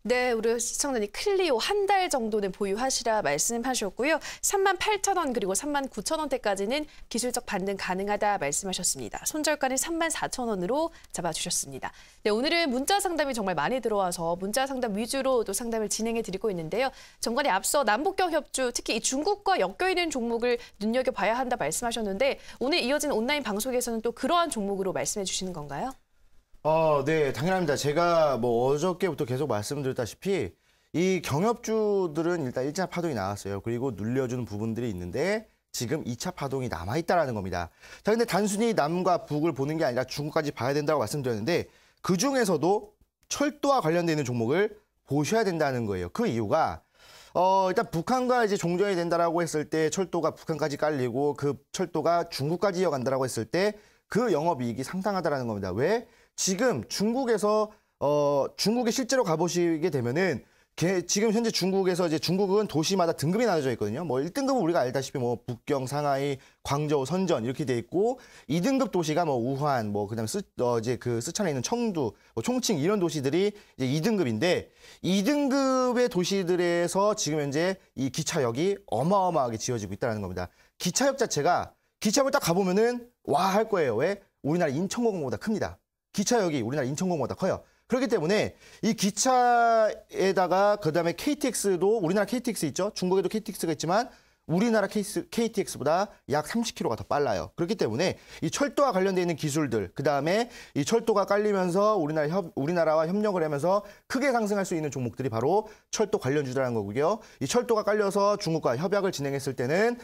[SPEAKER 1] 네, 우리 시청자님 클리오 한 달 정도는 보유하시라 말씀하셨고요. 38,000원 그리고 39,000원대까지는 기술적 반등 가능하다 말씀하셨습니다. 손절가는 34,000원으로 잡아주셨습니다. 네, 오늘은 문자 상담이 정말 많이 들어와서 문자 상담 위주로 또 상담을 진행해 드리고 있는데요. 정관이 앞서 남북경협주 특히 이 중국과 엮여있는 종목을 눈여겨봐야 한다 말씀하셨는데 오늘 이어진 온라인 방송에서는 또 그러한 종목으로 말씀해 주시는 건가요?
[SPEAKER 2] 네, 당연합니다. 제가 뭐 어저께부터 계속 말씀드렸다시피 이 경협주들은 일단 1차 파동이 나왔어요. 그리고 눌려주는 부분들이 있는데 지금 2차 파동이 남아있다라는 겁니다. 자, 근데 단순히 남과 북을 보는 게 아니라 중국까지 봐야 된다고 말씀드렸는데 그중에서도 철도와 관련되어 있는 종목을 보셔야 된다는 거예요. 그 이유가 일단 북한과 이제 종전이 된다라고 했을 때 철도가 북한까지 깔리고 그 철도가 중국까지 이어간다라고 했을 때 그 영업이익이 상당하다라는 겁니다. 왜? 지금 중국에서 중국에 실제로 가보시게 되면은 지금 현재 중국에서 이제 중국은 도시마다 등급이 나눠져 있거든요. 뭐 1등급은 우리가 알다시피 뭐 북경, 상하이, 광저우, 선전 이렇게 돼 있고 2등급 도시가 뭐 우한, 뭐 그다음에 이제 그 쓰촨에 있는 청두, 뭐 총칭 이런 도시들이 이제 2등급인데 2등급의 도시들에서 지금 현재 이 기차역이 어마어마하게 지어지고 있다는 겁니다. 기차역 자체가 기차역을 딱 가보면은 와 할 거예요. 왜? 우리나라 인천공항보다 큽니다. 기차역이 우리나라 인천공항보다 커요. 그렇기 때문에 이 기차에다가 그다음에 KTX도 우리나라 KTX 있죠. 중국에도 KTX가 있지만 우리나라 KTX보다 약 30km가 더 빨라요. 그렇기 때문에 이 철도와 관련되어 있는 기술들, 그다음에 이 철도가 깔리면서 우리나라와 협력을 하면서 크게 상승할 수 있는 종목들이 바로 철도 관련주라는 거고요. 이 철도가 깔려서 중국과 협약을 진행했을 때는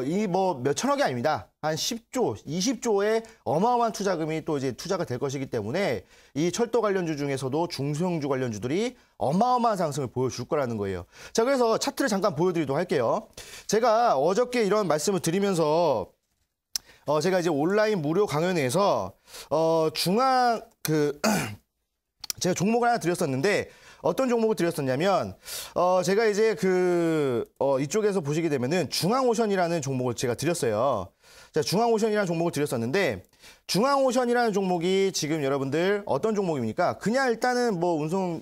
[SPEAKER 2] 이 뭐 몇천억이 아닙니다. 한 10조, 20조의 어마어마한 투자금이 또 이제 투자가 될 것이기 때문에 이 철도 관련주 중에서도 중소형주 관련주들이 어마어마한 상승을 보여줄 거라는 거예요. 자, 그래서 차트를 잠깐 보여드리도록 할게요. 제가 어저께 이런 말씀을 드리면서 제가 이제 온라인 무료 강연회에서 제가 종목을 하나 드렸었는데 어떤 종목을 드렸었냐면 제가 이제 이쪽에서 보시게 되면은 중앙오션이라는 종목을 제가 드렸어요. 자, 중앙오션이라는 종목을 드렸었는데 중앙오션이라는 종목이 지금 여러분들 어떤 종목입니까? 그냥 일단은 뭐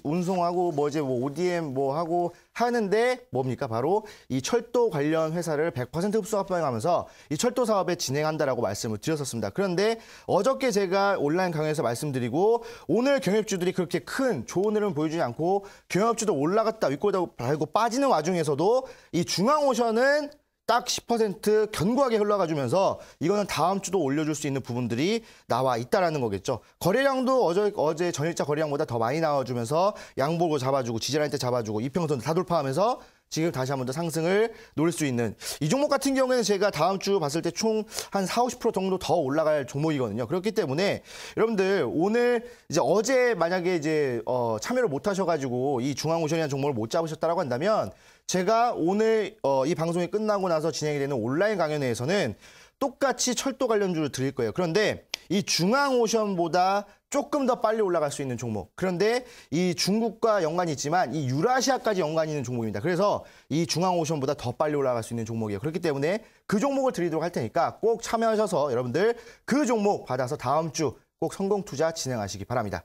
[SPEAKER 2] 운송하고 뭐 이제 뭐 ODM 뭐 하고 하는데 뭡니까? 바로 이 철도 관련 회사를 100% 흡수 합병하면서 이 철도 사업에 진행한다라고 말씀을 드렸었습니다. 그런데 어저께 제가 온라인 강의에서 말씀드리고 오늘 경협주들이 그렇게 큰 좋은 흐름을 보여주지 않고 경협주도 올라갔다 윗골 달고 빠지는 와중에서도 이 중앙오션은 딱 10% 견고하게 흘러가주면서 이거는 다음 주도 올려줄 수 있는 부분들이 나와 있다라는 거겠죠. 거래량도 어제 전일자 거래량보다 더 많이 나와주면서 양보고 잡아주고 지지라인 때 잡아주고 이평선 다 돌파하면서 지금 다시 한 번 더 상승을 노릴 수 있는 이 종목 같은 경우에는 제가 다음 주 봤을 때 총 한 40-50% 정도 더 올라갈 종목이거든요. 그렇기 때문에 여러분들 오늘 이제 어제 만약에 이제 참여를 못 하셔가지고 이 중앙오션이라는 종목을 못 잡으셨다라고 한다면 제가 오늘 이 방송이 끝나고 나서 진행이 되는 온라인 강연회에서는 똑같이 철도 관련주를 드릴 거예요. 그런데 이 중앙오션보다 조금 더 빨리 올라갈 수 있는 종목. 그런데 이 중국과 연관이 있지만 이 유라시아까지 연관이 있는 종목입니다. 그래서 이 중앙오션보다 더 빨리 올라갈 수 있는 종목이에요. 그렇기 때문에 그 종목을 드리도록 할 테니까 꼭 참여하셔서 여러분들 그 종목 받아서 다음 주 꼭 성공 투자 진행하시기 바랍니다.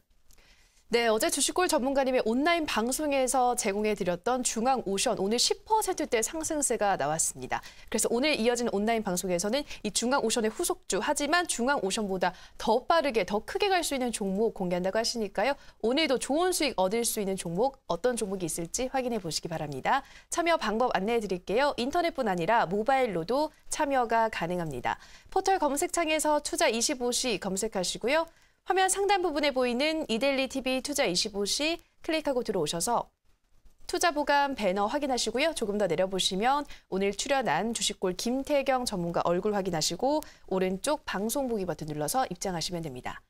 [SPEAKER 1] 네, 어제 주식골 전문가님의 온라인 방송에서 제공해드렸던 중앙오션 오늘 10%대 상승세가 나왔습니다. 그래서 오늘 이어지는 온라인 방송에서는 이 중앙오션의 후속주, 하지만 중앙오션보다 더 빠르게, 더 크게 갈 수 있는 종목 공개한다고 하시니까요. 오늘도 좋은 수익 얻을 수 있는 종목, 어떤 종목이 있을지 확인해 보시기 바랍니다. 참여 방법 안내해 드릴게요. 인터넷뿐 아니라 모바일로도 참여가 가능합니다. 포털 검색창에서 투자25시 검색하시고요. 화면 상단 부분에 보이는 이데일리 TV 투자25시 클릭하고 들어오셔서 투자 보감 배너 확인하시고요. 조금 더 내려보시면 오늘 출연한 주식골 김태경 전문가 얼굴 확인하시고 오른쪽 방송 보기 버튼 눌러서 입장하시면 됩니다.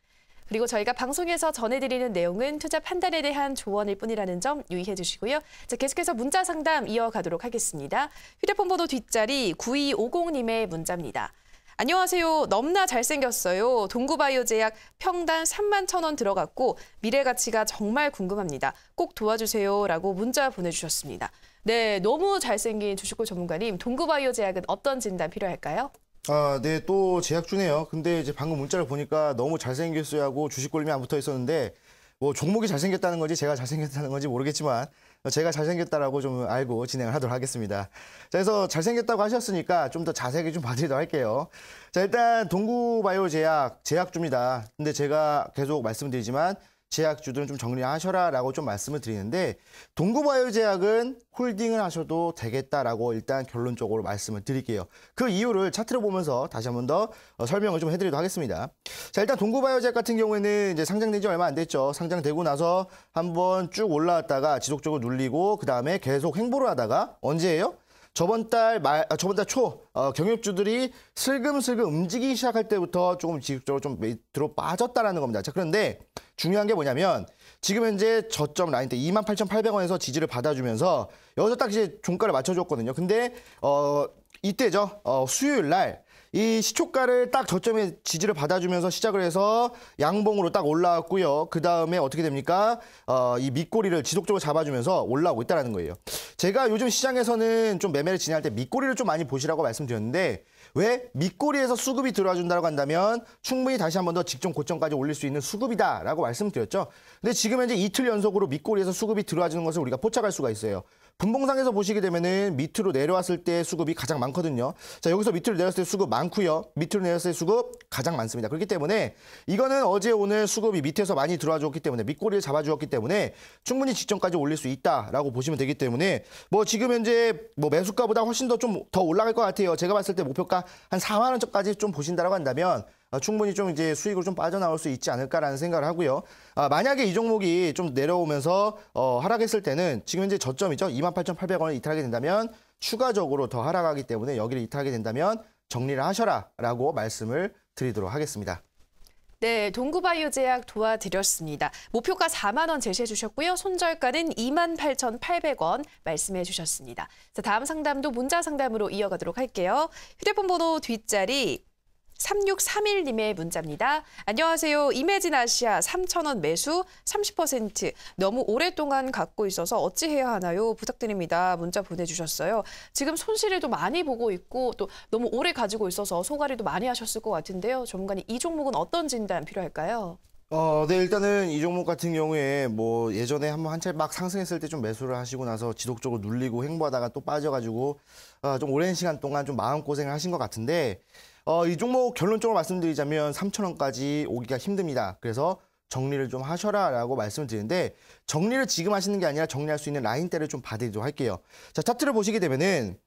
[SPEAKER 1] 그리고 저희가 방송에서 전해드리는 내용은 투자 판단에 대한 조언일 뿐이라는 점 유의해 주시고요. 자, 계속해서 문자 상담 이어가도록 하겠습니다. 휴대폰 번호 뒷자리 9250님의 문자입니다. 안녕하세요. 넘나 잘생겼어요. 동구바이오제약 평단 31,000원 들어갔고 미래 가치가 정말 궁금합니다. 꼭 도와주세요. 라고 문자 보내주셨습니다. 네, 너무 잘생긴 주식골 전문가님, 동구바이오제약은 어떤 진단 필요할까요?
[SPEAKER 2] 네, 또 제약주네요. 근데 이제 방금 문자를 보니까 너무 잘생겼어요 하고 주식골림이 안 붙어 있었는데 뭐 종목이 잘생겼다는 건지 제가 잘생겼다는 건지 모르겠지만 제가 잘생겼다라고 좀 알고 진행을 하도록 하겠습니다. 자, 그래서 잘생겼다고 하셨으니까 좀 더 자세하게 좀 봐드리도록 할게요. 자, 일단 동구바이오제약, 제약주입니다. 근데 제가 계속 말씀드리지만 제약주들은 좀 정리하셔라라고 좀 말씀을 드리는데 동구바이오제약은 홀딩을 하셔도 되겠다라고 일단 결론적으로 말씀을 드릴게요. 그 이유를 차트를 보면서 다시 한 번 더 설명을 좀 해드리도록 하겠습니다. 자, 일단 동구바이오제약 같은 경우에는 이제 상장된 지 얼마 안 됐죠. 상장되고 나서 한번 쭉 올라왔다가 지속적으로 눌리고 그 다음에 계속 횡보를 하다가 언제예요? 저번 달 초 경협주들이 슬금슬금 움직이기 시작할 때부터 조금 지속적으로 좀 밑으로 빠졌다라는 겁니다. 자, 그런데 중요한 게 뭐냐면 지금 현재 저점 라인 때 28,800원에서 지지를 받아주면서 여기서 딱 이제 종가를 맞춰줬거든요. 근데 이때죠. 수요일 날 이 시초가를 딱 저점에 지지를 받아주면서 시작을 해서 양봉으로 딱 올라왔고요. 그 다음에 어떻게 됩니까? 이 밑꼬리를 지속적으로 잡아주면서 올라오고 있다는 거예요. 제가 요즘 시장에서는 좀 매매를 진행할 때 밑꼬리를 좀 많이 보시라고 말씀드렸는데 왜? 밑꼬리에서 수급이 들어와 준다고 한다면 충분히 다시 한 번 더 직전 고점까지 올릴 수 있는 수급이다라고 말씀드렸죠. 근데 지금 현재 이틀 연속으로 밑꼬리에서 수급이 들어와 주는 것을 우리가 포착할 수가 있어요. 분봉상에서 보시게 되면은 밑으로 내려왔을 때 수급이 가장 많거든요. 자, 여기서 밑으로 내려왔을 때 수급 많고요. 밑으로 내려왔을 때 수급 가장 많습니다. 그렇기 때문에 이거는 어제 오늘 수급이 밑에서 많이 들어와 줬기 때문에 밑꼬리를 잡아주었기 때문에 충분히 직전까지 올릴 수 있다라고 보시면 되기 때문에 뭐 지금 현재 뭐 매수가보다 훨씬 더 좀 더 올라갈 것 같아요. 제가 봤을 때 목표가 한 4만 원까지 좀 보신다라고 한다면 충분히 좀 이제 수익으로 좀 빠져나올 수 있지 않을까라는 생각을 하고요. 만약에 이 종목이 좀 내려오면서 하락했을 때는 지금 현재 저점이죠. 28,800원을 이탈하게 된다면 추가적으로 더 하락하기 때문에 여기를 이탈하게 된다면 정리를 하셔라라고 말씀을 드리도록 하겠습니다.
[SPEAKER 1] 네, 동구바이오제약 도와드렸습니다. 목표가 4만 원 제시해 주셨고요. 손절가는 28,800원 말씀해 주셨습니다. 자, 다음 상담도 문자 상담으로 이어가도록 할게요. 휴대폰 번호 뒷자리 3631님의 문자입니다. 안녕하세요. 이매진 아시아 3,000원 매수 30% 너무 오랫동안 갖고 있어서 어찌해야 하나요? 부탁드립니다. 문자 보내주셨어요. 지금 손실을 많이 보고 있고 또 너무 오래 가지고 있어서 소가리도 많이 하셨을 것 같은데요. 전문가님, 이 종목은 어떤 진단 필요할까요?
[SPEAKER 2] 네, 일단은 이 종목 같은 경우에 뭐 예전에 한번 한 차례 막 상승했을 때 좀 매수를 하시고 나서 지속적으로 눌리고 횡보하다가 또 빠져가지고 좀 오랜 시간 동안 좀 마음고생을 하신 것 같은데 이 종목 결론적으로 말씀드리자면 3,000원까지 오기가 힘듭니다. 그래서 정리를 좀 하셔라라고 말씀을 드리는데 정리를 지금 하시는 게 아니라 정리할 수 있는 라인대를 좀 봐드리도록 할게요. 자, 차트를 보시게 되면은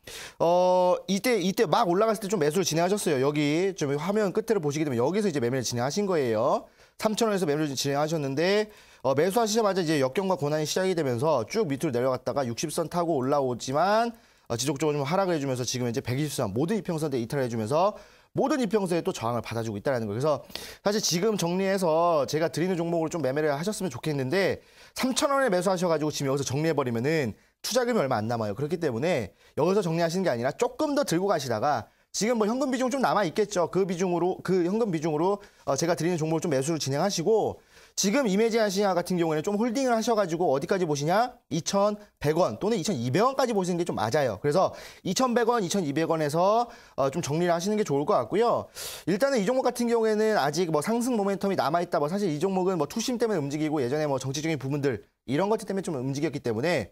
[SPEAKER 2] 이때 막 올라갔을 때 좀 매수를 진행하셨어요. 여기 좀 화면 끝을 보시게 되면 여기서 이제 매매를 진행하신 거예요. 3,000원에서 매매를 진행하셨는데 매수하시자마자 이제 역경과 고난이 시작이 되면서 쭉 밑으로 내려갔다가 60선 타고 올라오지만 지속적으로 좀 하락을 해주면서 지금 이제 120선 모든 이평선대 이탈을 해주면서 모든 이평선에 또 저항을 받아주고 있다는 거예요. 그래서 사실 지금 정리해서 제가 드리는 종목으로 좀 매매를 하셨으면 좋겠는데 3,000원에 매수하셔가지고 지금 여기서 정리해버리면은 투자금이 얼마 안 남아요. 그렇기 때문에 여기서 정리하시는 게 아니라 조금 더 들고 가시다가 지금 뭐 현금 비중 좀 남아 있겠죠. 그 현금 비중으로 제가 드리는 종목을 좀 매수를 진행하시고 지금 이매진 아시아 같은 경우에는 좀 홀딩을 하셔가지고 어디까지 보시냐? 2,100원 또는 2,200원까지 보시는 게 좀 맞아요. 그래서 2,100원, 2,200원에서 좀 정리를 하시는 게 좋을 것 같고요. 일단은 이 종목 같은 경우에는 아직 뭐 상승 모멘텀이 남아있다. 뭐 사실 이 종목은 뭐 투심 때문에 움직이고 예전에 뭐 정치적인 부분들 이런 것들 때문에 좀 움직였기 때문에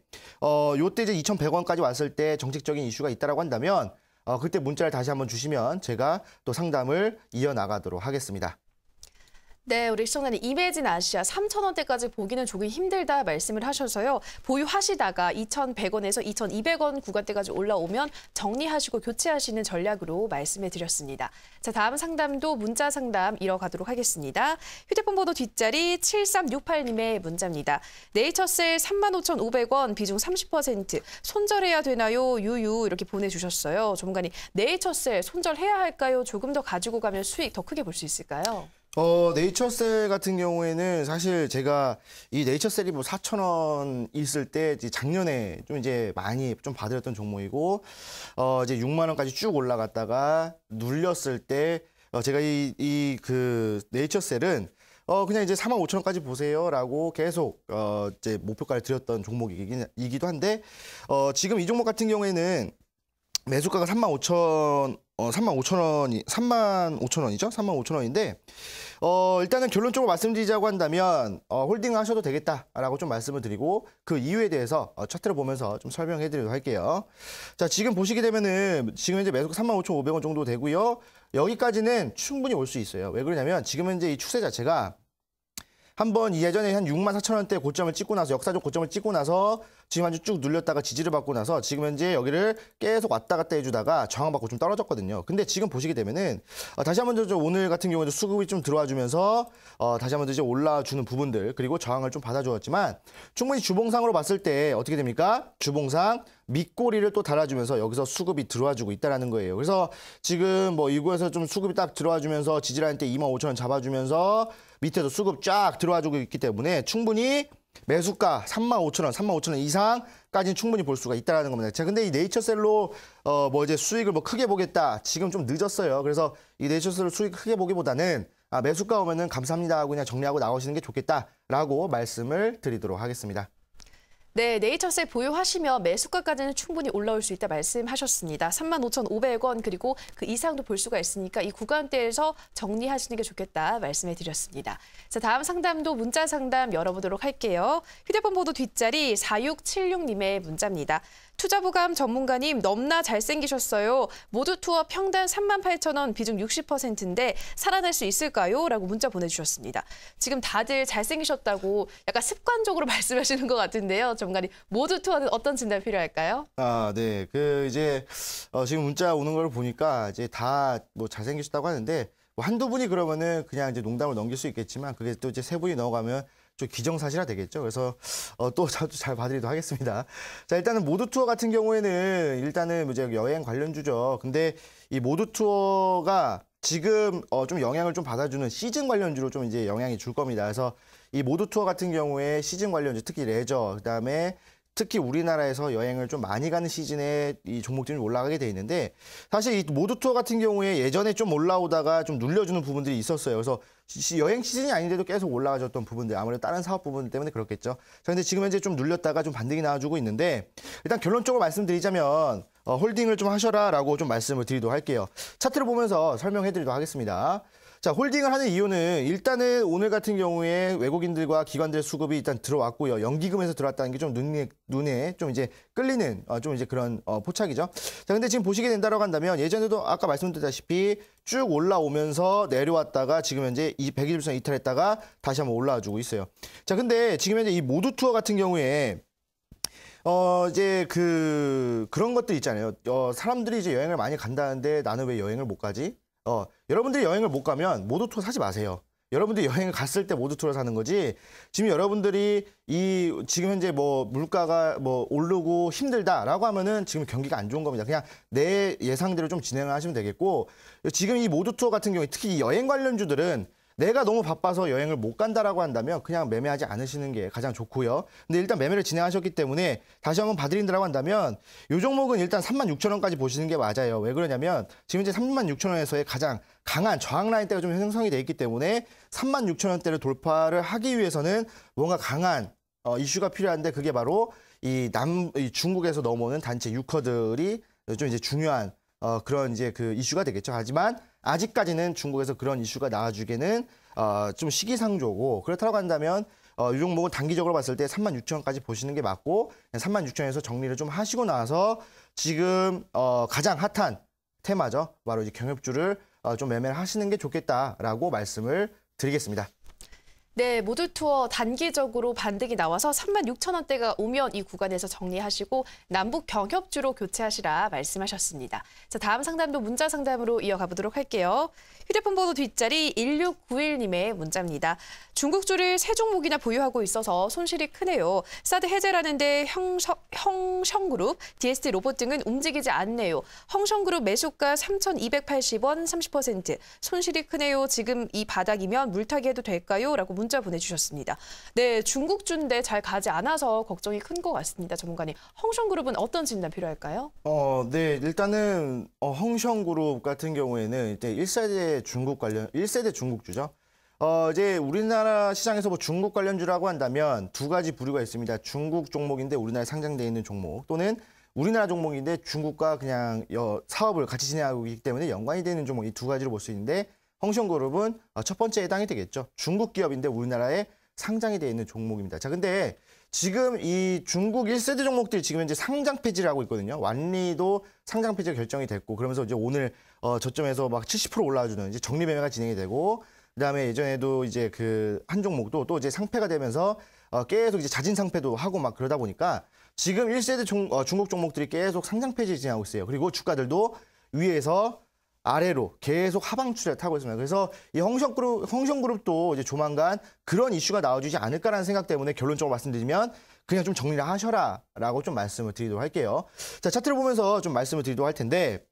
[SPEAKER 2] 요때 이제 2,100원까지 왔을 때 정책적인 이슈가 있다라고 한다면 그때 문자를 다시 한번 주시면 제가 또 상담을 이어나가도록 하겠습니다.
[SPEAKER 1] 네, 우리 시청자님 이매진 아시아 3,000원대까지 보기는 조금 힘들다 말씀을 하셔서요. 보유하시다가 2,100원에서 2,200원 구간대까지 올라오면 정리하시고 교체하시는 전략으로 말씀해 드렸습니다. 자, 다음 상담도 문자 상담 이어가도록 하겠습니다. 휴대폰 번호 뒷자리 7368님의 문자입니다. 네이처셀 35,500원 비중 30% 손절해야 되나요? 유유 이렇게 보내주셨어요. 전문가님, 네이처셀 손절해야 할까요? 조금 더 가지고 가면 수익 더 크게 볼 수 있을까요?
[SPEAKER 2] 네이처셀 같은 경우에는 사실 제가 이 네이처셀이 뭐 4,000원 있을 때 작년에 좀 이제 많이 좀 봐드렸던 종목이고, 이제 6만 원까지 쭉 올라갔다가 눌렸을 때, 제가 그 네이처셀은 그냥 이제 45,000원까지 보세요라고 계속 이제 목표가를 드렸던 종목이기도 한데, 지금 이 종목 같은 경우에는 매수가가 35,000원이죠? 35,000원인데, 일단은 결론적으로 말씀드리자고 한다면, 홀딩 하셔도 되겠다라고 좀 말씀을 드리고, 그 이유에 대해서 차트를 보면서 좀 설명해 드리도록 할게요. 자, 지금 보시게 되면은, 지금 이제 매수가 35,500원 정도 되고요. 여기까지는 충분히 올 수 있어요. 왜 그러냐면, 지금 이제 이 추세 자체가 한번 예전에 한 64,000원대 고점을 찍고 나서 역사적 고점을 찍고 나서 지금 아주 쭉 눌렸다가 지지를 받고 나서 지금 현재 여기를 계속 왔다 갔다 해주다가 저항받고 좀 떨어졌거든요. 근데 지금 보시게 되면은 다시 한번 오늘 같은 경우에도 수급이 좀 들어와 주면서 다시 한번 이제 올라주는 부분들 그리고 저항을 좀 받아주었지만 충분히 주봉상으로 봤을 때 어떻게 됩니까? 주봉상 밑꼬리를 또 달아주면서 여기서 수급이 들어와주고 있다라는 거예요. 그래서 지금 뭐 이곳에서 좀 수급이 딱 들어와주면서 지지라인 때 25,000원 잡아주면서 밑에도 수급 쫙 들어와주고 있기 때문에 충분히 매수가 35,000원, 35,000원 이상까지는 충분히 볼 수가 있다는 겁니다. 자, 근데 이 네이처셀로 뭐 이제 수익을 뭐 크게 보겠다. 지금 좀 늦었어요. 그래서 이 네이처셀로 수익 크게 보기보다는 매수가 오면은 감사합니다 하고 그냥 정리하고 나오시는 게 좋겠다라고 말씀을 드리도록 하겠습니다.
[SPEAKER 1] 네, 네이처셀 보유하시면 매수가까지는 충분히 올라올 수 있다 말씀하셨습니다. 35,500원 그리고 그 이상도 볼 수가 있으니까 이 구간대에서 정리하시는 게 좋겠다 말씀해 드렸습니다. 자, 다음 상담도 문자 상담 열어보도록 할게요. 휴대폰 번호 뒷자리 4676님의 문자입니다. 투자부감 전문가님 너무나 잘생기셨어요. 모두 투어 평단 38,000원 비중 60%인데 살아날 수 있을까요? 라고 문자 보내주셨습니다. 지금 다들 잘생기셨다고 약간 습관적으로 말씀하시는 것 같은데요. 전문가님 모두 투어는 어떤 진단 필요할까요?
[SPEAKER 2] 네. 이제 지금 문자 오는 걸 보니까 이제 다 뭐 잘생기셨다고 하는데 뭐 한두 분이 그러면은 그냥 이제 농담을 넘길 수 있겠지만 그게 또 이제 세 분이 넘어가면 좀 기정사실화 되겠죠. 그래서 또 잘 봐드리도록 하겠습니다. 자, 일단은 모두 투어 같은 경우에는 일단은 이제 여행 관련주죠. 근데 이 모두 투어가 지금 좀 영향을 좀 받아주는 시즌 관련주로 좀 이제 영향이 줄 겁니다. 그래서 이 모두 투어 같은 경우에 시즌 관련주 특히 레저 그다음에 특히 우리나라에서 여행을 좀 많이 가는 시즌에 이 종목들이 올라가게 돼 있는데 사실 이 모두 투어 같은 경우에 예전에 좀 올라오다가 좀 눌려주는 부분들이 있었어요. 그래서 여행 시즌이 아닌데도 계속 올라가졌던 부분들 아무래도 다른 사업 부분 때문에 그렇겠죠. 자, 근데 지금 현재 좀 눌렸다가 좀 반등이 나와주고 있는데 일단 결론적으로 말씀드리자면 홀딩을 좀 하셔라라고 좀 말씀을 드리도록 할게요. 차트를 보면서 설명해드리도록 하겠습니다. 자, 홀딩을 하는 이유는 일단은 오늘 같은 경우에 외국인들과 기관들의 수급이 일단 들어왔고요. 연기금에서 들어왔다는 게 좀 눈에 좀 이제 끌리는 좀 이제 그런 포착이죠. 자, 근데 지금 보시게 된다고 한다면 예전에도 아까 말씀드렸다시피 쭉 올라오면서 내려왔다가 지금 현재 이 120선 이탈했다가 다시 한번 올라와 주고 있어요. 자, 근데 지금 현재 이 모두 투어 같은 경우에 이제 그런 것들 있잖아요. 사람들이 이제 여행을 많이 간다는데 나는 왜 여행을 못 가지? 여러분들이 여행을 못 가면 모두 투어 사지 마세요. 여러분들이 여행을 갔을 때 모두 투어 사는 거지. 지금 여러분들이 지금 현재 뭐 물가가 뭐 오르고 힘들다라고 하면은 지금 경기가 안 좋은 겁니다. 그냥 내 예상대로 좀 진행을 하시면 되겠고 지금 이 모두 투어 같은 경우에 특히 이 여행 관련주들은 내가 너무 바빠서 여행을 못 간다라고 한다면 그냥 매매하지 않으시는 게 가장 좋고요. 근데 일단 매매를 진행하셨기 때문에 다시 한번 봐드린다라고 한다면 이 종목은 일단 36,000원까지 보시는 게 맞아요. 왜 그러냐면 지금 이제 36,000원에서의 가장 강한 저항 라인대가 좀 형성이 돼 있기 때문에 36,000원대를 돌파를 하기 위해서는 뭔가 강한 이슈가 필요한데 그게 바로 이 중국에서 넘어오는 단체 유커들이 좀 이제 중요한 그런 이제 그 이슈가 되겠죠. 하지만 아직까지는 중국에서 그런 이슈가 나와주기에는 좀 시기상조고 그렇다고 한다면 이 종목은 단기적으로 봤을 때 36,000원까지 보시는 게 맞고 36,000원에서 정리를 좀 하시고 나서 지금 가장 핫한 테마죠. 바로 이제 경협주를 좀 매매를 하시는 게 좋겠다라고 말씀을 드리겠습니다.
[SPEAKER 1] 네, 모두 투어 단기적으로 반등이 나와서 36,000원대가 오면 이 구간에서 정리하시고 남북 경협주로 교체하시라 말씀하셨습니다. 자, 다음 상담도 문자 상담으로 이어가 보도록 할게요. 휴대폰 번호 뒷자리 1691님의 문자입니다. 중국주를 세 종목이나 보유하고 있어서 손실이 크네요. 사드 해제라는데 헝성그룹, DST 로봇 등은 움직이지 않네요. 헝성그룹 매수가 3,280원 30%. 손실이 크네요. 지금 이 바닥이면 물타기 해도 될까요? 라고 문자 보내주셨습니다. 네, 중국주인데 잘 가지 않아서 걱정이 큰 것 같습니다. 전문가님, 헝성그룹은 어떤 진단 필요할까요?
[SPEAKER 2] 네, 일단은 헝성그룹 같은 경우에는 일단 1세대 중국 관련 1세대 중국주죠. 이제 우리나라 시장에서 뭐 중국 관련주라고 한다면 두 가지 부류가 있습니다. 중국 종목인데 우리나라에 상장돼 있는 종목 또는 우리나라 종목인데 중국과 그냥 사업을 같이 진행하고 있기 때문에 연관이 되는 종목 이 두 가지로 볼 수 있는데 헝성그룹은 첫 번째에 해당이 되겠죠. 중국 기업인데 우리나라에 상장이 되어 있는 종목입니다. 자, 근데 지금 이 중국 1세대 종목들이 지금 현재 상장 폐지를 하고 있거든요. 완리도 상장 폐지가 결정이 됐고 그러면서 이제 오늘 저점에서 막 70% 올라와주는 이제 정리 매매가 진행이 되고 그다음에 예전에도 이제 그 한 종목도 또 이제 상폐가 되면서 계속 이제 자진 상폐도 하고 막 그러다 보니까 지금 1세대 중국 종목들이 계속 상장 폐지 진행하고 있어요. 그리고 주가들도 위에서 아래로 계속 하방 추세를 타고 있습니다. 그래서 이 헝성그룹도 이제 조만간 그런 이슈가 나와주지 않을까라는 생각 때문에 결론적으로 말씀드리면 그냥 좀 정리를 하셔라라고 좀 말씀을 드리도록 할게요. 자, 차트를 보면서 좀 말씀을 드리도록 할 텐데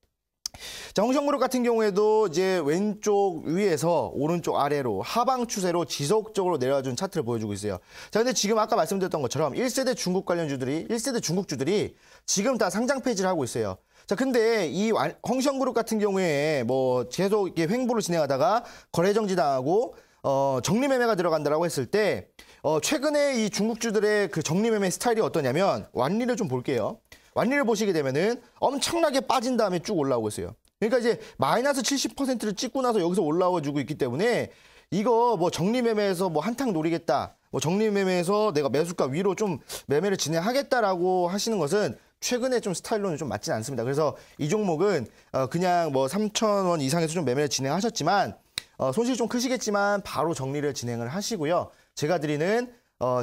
[SPEAKER 2] 자, 헝성그룹 같은 경우에도 이제 왼쪽 위에서 오른쪽 아래로 하방 추세로 지속적으로 내려준 차트를 보여주고 있어요. 자, 근데 지금 아까 말씀드렸던 것처럼 1세대 중국 관련주들이 1세대 중국주들이 지금 다 상장 폐지를 하고 있어요. 자, 근데 이 헝성그룹 같은 경우에 뭐 계속 이렇게 횡보를 진행하다가 거래 정지 당하고 정리 매매가 들어간다라고 했을 때 최근에 이 중국주들의 그 정리 매매 스타일이 어떠냐면 완리를 좀 볼게요. 완리를 보시게 되면은 엄청나게 빠진 다음에 쭉 올라오고 있어요. 그러니까 이제 마이너스 70%를 찍고 나서 여기서 올라와 주고 있기 때문에 이거 뭐 정리 매매에서 뭐 한탕 노리겠다. 뭐 정리 매매에서 내가 매수가 위로 좀 매매를 진행하겠다라고 하시는 것은 최근에 좀 스타일로는 좀 맞지는 않습니다. 그래서 이 종목은 그냥 뭐 3,000원 이상에서 좀 매매를 진행하셨지만 손실이 좀 크시겠지만 바로 정리를 진행을 하시고요.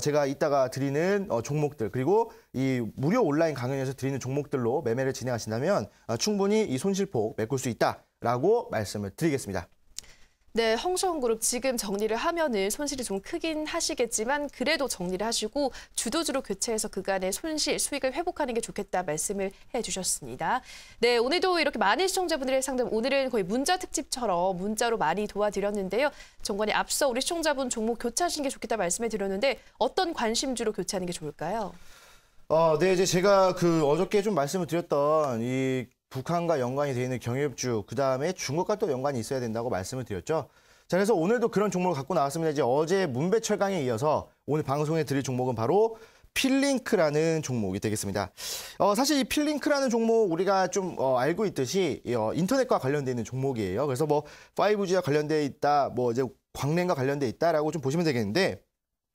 [SPEAKER 2] 제가 이따가 드리는 종목들 그리고 이 무료 온라인 강연에서 드리는 종목들로 매매를 진행하신다면 충분히 이 손실폭 메꿀 수 있다라고 말씀을 드리겠습니다.
[SPEAKER 1] 네, 헝성그룹 지금 정리를 하면은 손실이 좀 크긴 하시겠지만 그래도 정리를 하시고 주도주로 교체해서 그간의 손실, 수익을 회복하는 게 좋겠다 말씀을 해주셨습니다. 네, 오늘도 이렇게 많은 시청자분들의 상담, 오늘은 거의 문자 특집처럼 문자로 많이 도와드렸는데요. 정관이 앞서 우리 시청자분 종목 교체하시는 게 좋겠다 말씀해 드렸는데 어떤 관심주로 교체하는 게 좋을까요?
[SPEAKER 2] 네, 이제 제가 어저께 좀 말씀을 드렸던 이 북한과 연관이 되어 있는 경협주, 그다음에 중국과 또 연관이 있어야 된다고 말씀을 드렸죠. 자, 그래서 오늘도 그런 종목을 갖고 나왔습니다. 이제 어제 문배철강에 이어서 오늘 방송에 드릴 종목은 바로 필링크라는 종목이 되겠습니다. 사실 이 필링크라는 종목 우리가 좀 알고 있듯이 인터넷과 관련되어 있는 종목이에요. 그래서 뭐 5G와 관련되어 있다, 뭐 이제 광랜과 관련되어 있다라고 좀 보시면 되겠는데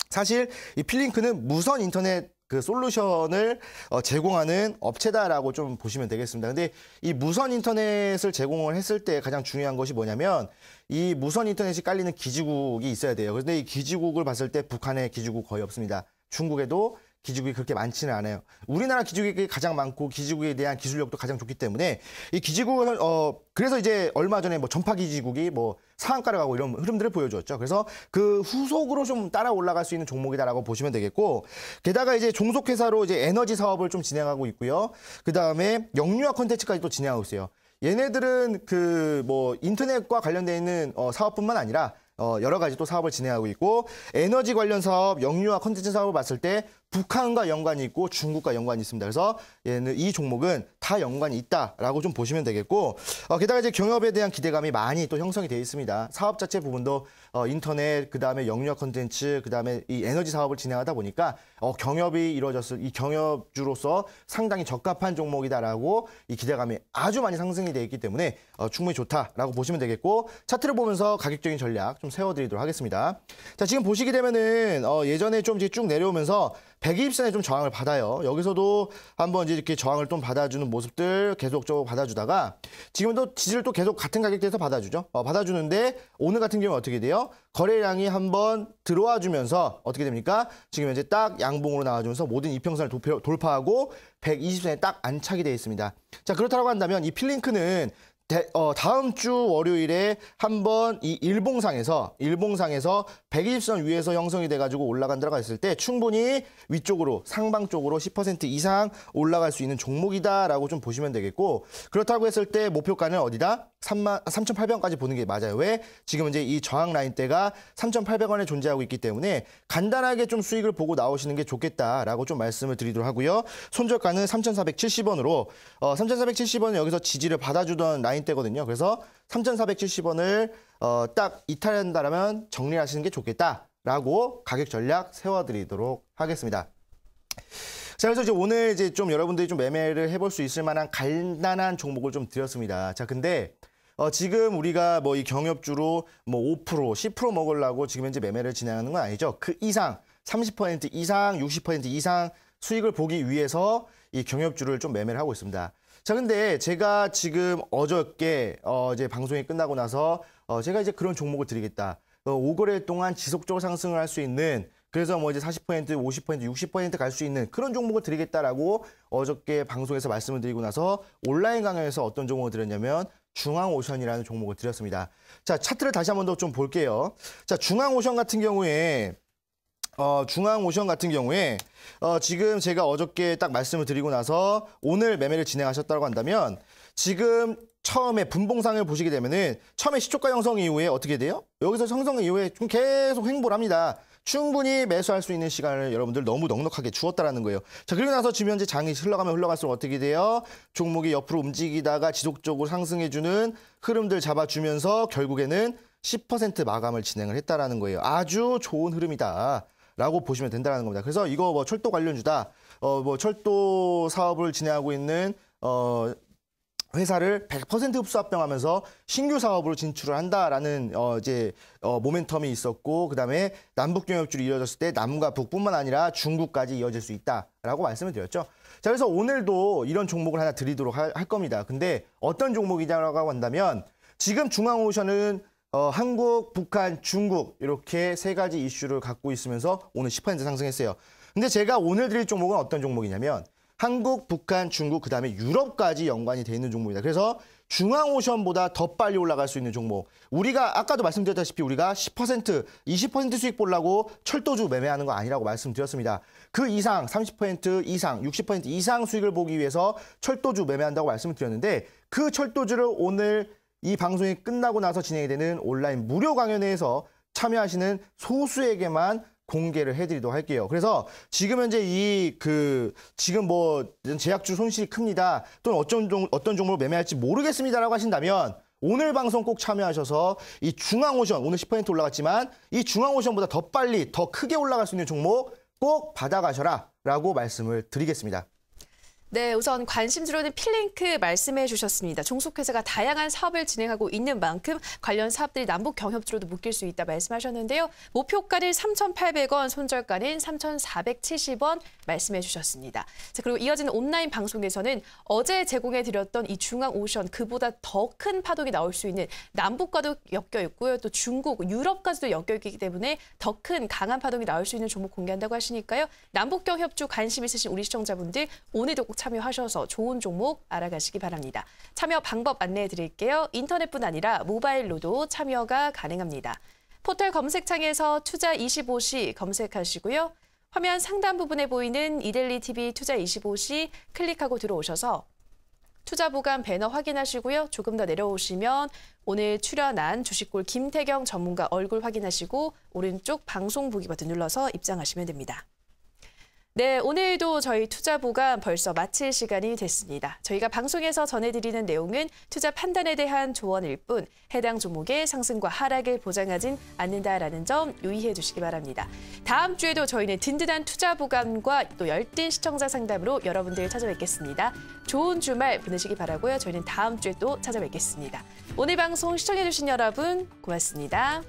[SPEAKER 2] 사실 이 필링크는 무선 인터넷 그 솔루션을 제공하는 업체다라고 좀 보시면 되겠습니다. 근데 이 무선 인터넷을 제공을 했을 때 가장 중요한 것이 뭐냐면 이 무선 인터넷이 깔리는 기지국이 있어야 돼요. 그런데 이 기지국을 봤을 때 북한의 기지국 거의 없습니다. 중국에도 기지국이 그렇게 많지는 않아요. 우리나라 기지국이 가장 많고 기지국에 대한 기술력도 가장 좋기 때문에 이 기지국을 그래서 이제 얼마 전에 뭐 전파 기지국이 뭐 상한가를 가고 이런 흐름들을 보여줬죠. 그래서 그 후속으로 좀 따라 올라갈 수 있는 종목이다라고 보시면 되겠고 게다가 이제 종속회사로 이제 에너지 사업을 좀 진행하고 있고요. 그 다음에 영유아 콘텐츠까지 또 진행하고 있어요. 얘네들은 그 뭐 인터넷과 관련되어 있는 사업뿐만 아니라 여러 가지 또 사업을 진행하고 있고 에너지 관련 사업, 영유아 콘텐츠 사업을 봤을 때 북한과 연관이 있고 중국과 연관이 있습니다. 그래서 이 종목은 다 연관이 있다라고 좀 보시면 되겠고 게다가 이제 경협에 대한 기대감이 많이 또 형성이 되어 있습니다. 사업 자체 부분도 인터넷, 그다음에 영유아 콘텐츠, 그다음에 이 에너지 사업을 진행하다 보니까 경협이 이루어졌을 이 경협주로서 상당히 적합한 종목이다라고 이 기대감이 아주 많이 상승이 되어 있기 때문에 충분히 좋다라고 보시면 되겠고 차트를 보면서 가격적인 전략 좀 세워드리도록 하겠습니다. 자, 지금 보시게 되면은 예전에 좀 이제 쭉 내려오면서 120선에 좀 저항을 받아요. 여기서도 한번 이제 이렇게 저항을 좀 받아주는 모습들 계속적으로 받아주다가 지금도 지지를 또 계속 같은 가격대에서 받아주죠. 받아주는데 오늘 같은 경우는 어떻게 돼요? 거래량이 한번 들어와 주면서 어떻게 됩니까? 지금 현재 딱 양봉으로 나와주면서 모든 이평선을 돌파하고 120선에 딱 안착이 되어 있습니다. 자, 그렇다고 한다면 이 필링크는 다음 주 월요일에 한번 이 일봉상에서 120선 위에서 형성이 돼가지고 올라간다고 했을 때 충분히 위쪽으로 상방 쪽으로 10% 이상 올라갈 수 있는 종목이다라고 좀 보시면 되겠고 그렇다고 했을 때 목표가는 어디다? 3,800원까지 보는 게 맞아요. 왜? 지금 이제 이 저항 라인대가 3,800원에 존재하고 있기 때문에 간단하게 좀 수익을 보고 나오시는 게 좋겠다라고 좀 말씀을 드리도록 하고요. 손절가는 3,470원으로 3,470원은 여기서 지지를 받아주던 라인대거든요. 그래서 3,470원을 딱 이탈한다면 정리하시는 게 좋겠다라고 가격 전략 세워드리도록 하겠습니다. 자, 그래서 이제 오늘 이제 좀 여러분들이 좀 매매를 해볼 수 있을 만한 간단한 종목을 좀 드렸습니다. 자, 근데 지금 우리가 뭐 이 경협주로 뭐 5%, 10% 먹으려고 지금 현재 매매를 진행하는 건 아니죠. 그 이상 30% 이상, 60% 이상 수익을 보기 위해서 이 경협주를 좀 매매를 하고 있습니다. 자, 근데 제가 지금 어저께 이제 방송이 끝나고 나서 제가 이제 그런 종목을 드리겠다. 5거래일 동안 지속적으로 상승을 할 수 있는 그래서 뭐 이제 40%, 50%, 60% 갈 수 있는 그런 종목을 드리겠다라고 어저께 방송에서 말씀을 드리고 나서 온라인 강연에서 어떤 종목을 드렸냐면 중앙오션이라는 종목을 드렸습니다. 자, 차트를 다시 한 번 더 좀 볼게요. 자, 중앙오션 같은 경우에 지금 제가 어저께 딱 말씀을 드리고 나서 오늘 매매를 진행하셨다고 한다면 지금 처음에 분봉상을 보시게 되면은 처음에 시초가 형성 이후에 어떻게 돼요? 여기서 형성 이후에 좀 계속 횡보를 합니다. 충분히 매수할 수 있는 시간을 여러분들 너무 넉넉하게 주었다라는 거예요. 자, 그리고 나서 지금 현재 장이 흘러가면 흘러갈수록 어떻게 돼요? 종목이 옆으로 움직이다가 지속적으로 상승해주는 흐름들 잡아주면서 결국에는 10% 마감을 진행을 했다라는 거예요. 아주 좋은 흐름이다라고 보시면 된다는 겁니다. 그래서 이거 뭐 철도 관련주다, 뭐 철도 사업을 진행하고 있는 회사를 100% 흡수 합병하면서 신규 사업으로 진출을 한다라는 모멘텀이 있었고 그다음에 남북 경협줄이 이어졌을 때 남과 북뿐만 아니라 중국까지 이어질 수 있다라고 말씀을 드렸죠. 자, 그래서 오늘도 이런 종목을 하나 드리도록 할 겁니다. 근데 어떤 종목이냐고 한다면 지금 중앙오션은 한국, 북한, 중국 이렇게 세 가지 이슈를 갖고 있으면서 오늘 10% 상승했어요. 근데 제가 오늘 드릴 종목은 어떤 종목이냐면 한국, 북한, 중국, 그다음에 유럽까지 연관이 돼 있는 종목입니다. 그래서 중앙오션보다 더 빨리 올라갈 수 있는 종목. 우리가 아까도 말씀드렸다시피 우리가 10%, 20% 수익 보려고 철도주 매매하는 거 아니라고 말씀드렸습니다. 그 이상 30% 이상, 60% 이상 수익을 보기 위해서 철도주 매매한다고 말씀을 드렸는데 그 철도주를 오늘 이 방송이 끝나고 나서 진행이 되는 온라인 무료 강연회에서 참여하시는 소수에게만 공개를 해드리도록 할게요. 그래서 지금 현재 지금 뭐 제약주 손실이 큽니다. 또는 어떤 종목을 매매할지 모르겠습니다라고 하신다면 오늘 방송 꼭 참여하셔서 이 중앙오션 오늘 10% 올라갔지만 이 중앙오션보다 더 빨리 더 크게 올라갈 수 있는 종목 꼭 받아가셔라라고 말씀을 드리겠습니다.
[SPEAKER 1] 네, 우선 관심주로는 필링크 말씀해 주셨습니다. 종속회사가 다양한 사업을 진행하고 있는 만큼 관련 사업들이 남북 경협주로도 묶일 수 있다 말씀하셨는데요. 목표가는 3,800원, 손절가는 3,470원 말씀해 주셨습니다. 자, 그리고 이어지는 온라인 방송에서는 어제 제공해 드렸던 이 중앙오션 그보다 더 큰 파동이 나올 수 있는 남북과도 엮여 있고요. 또 중국, 유럽까지도 엮여 있기 때문에 더 큰 강한 파동이 나올 수 있는 종목 공개한다고 하시니까요. 남북 경협주 관심 있으신 우리 시청자분들 오늘도 꼭 참여하셔서 좋은 종목 알아가시기 바랍니다. 참여 방법 안내해 드릴게요. 인터넷뿐 아니라 모바일로도 참여가 가능합니다. 포털 검색창에서 투자25시 검색하시고요. 화면 상단 부분에 보이는 이데일리 TV 투자25시 클릭하고 들어오셔서 투자보감 배너 확인하시고요. 조금 더 내려오시면 오늘 출연한 주식골 김태경 전문가 얼굴 확인하시고 오른쪽 방송 보기 버튼 눌러서 입장하시면 됩니다. 네, 오늘도 저희 투자보감 벌써 마칠 시간이 됐습니다. 저희가 방송에서 전해드리는 내용은 투자 판단에 대한 조언일 뿐 해당 종목의 상승과 하락을 보장하진 않는다라는 점 유의해 주시기 바랍니다. 다음 주에도 저희는 든든한 투자보감과 또 열띤 시청자 상담으로 여러분들 찾아뵙겠습니다. 좋은 주말 보내시기 바라고요. 저희는 다음 주에 또 찾아뵙겠습니다. 오늘 방송 시청해 주신 여러분 고맙습니다.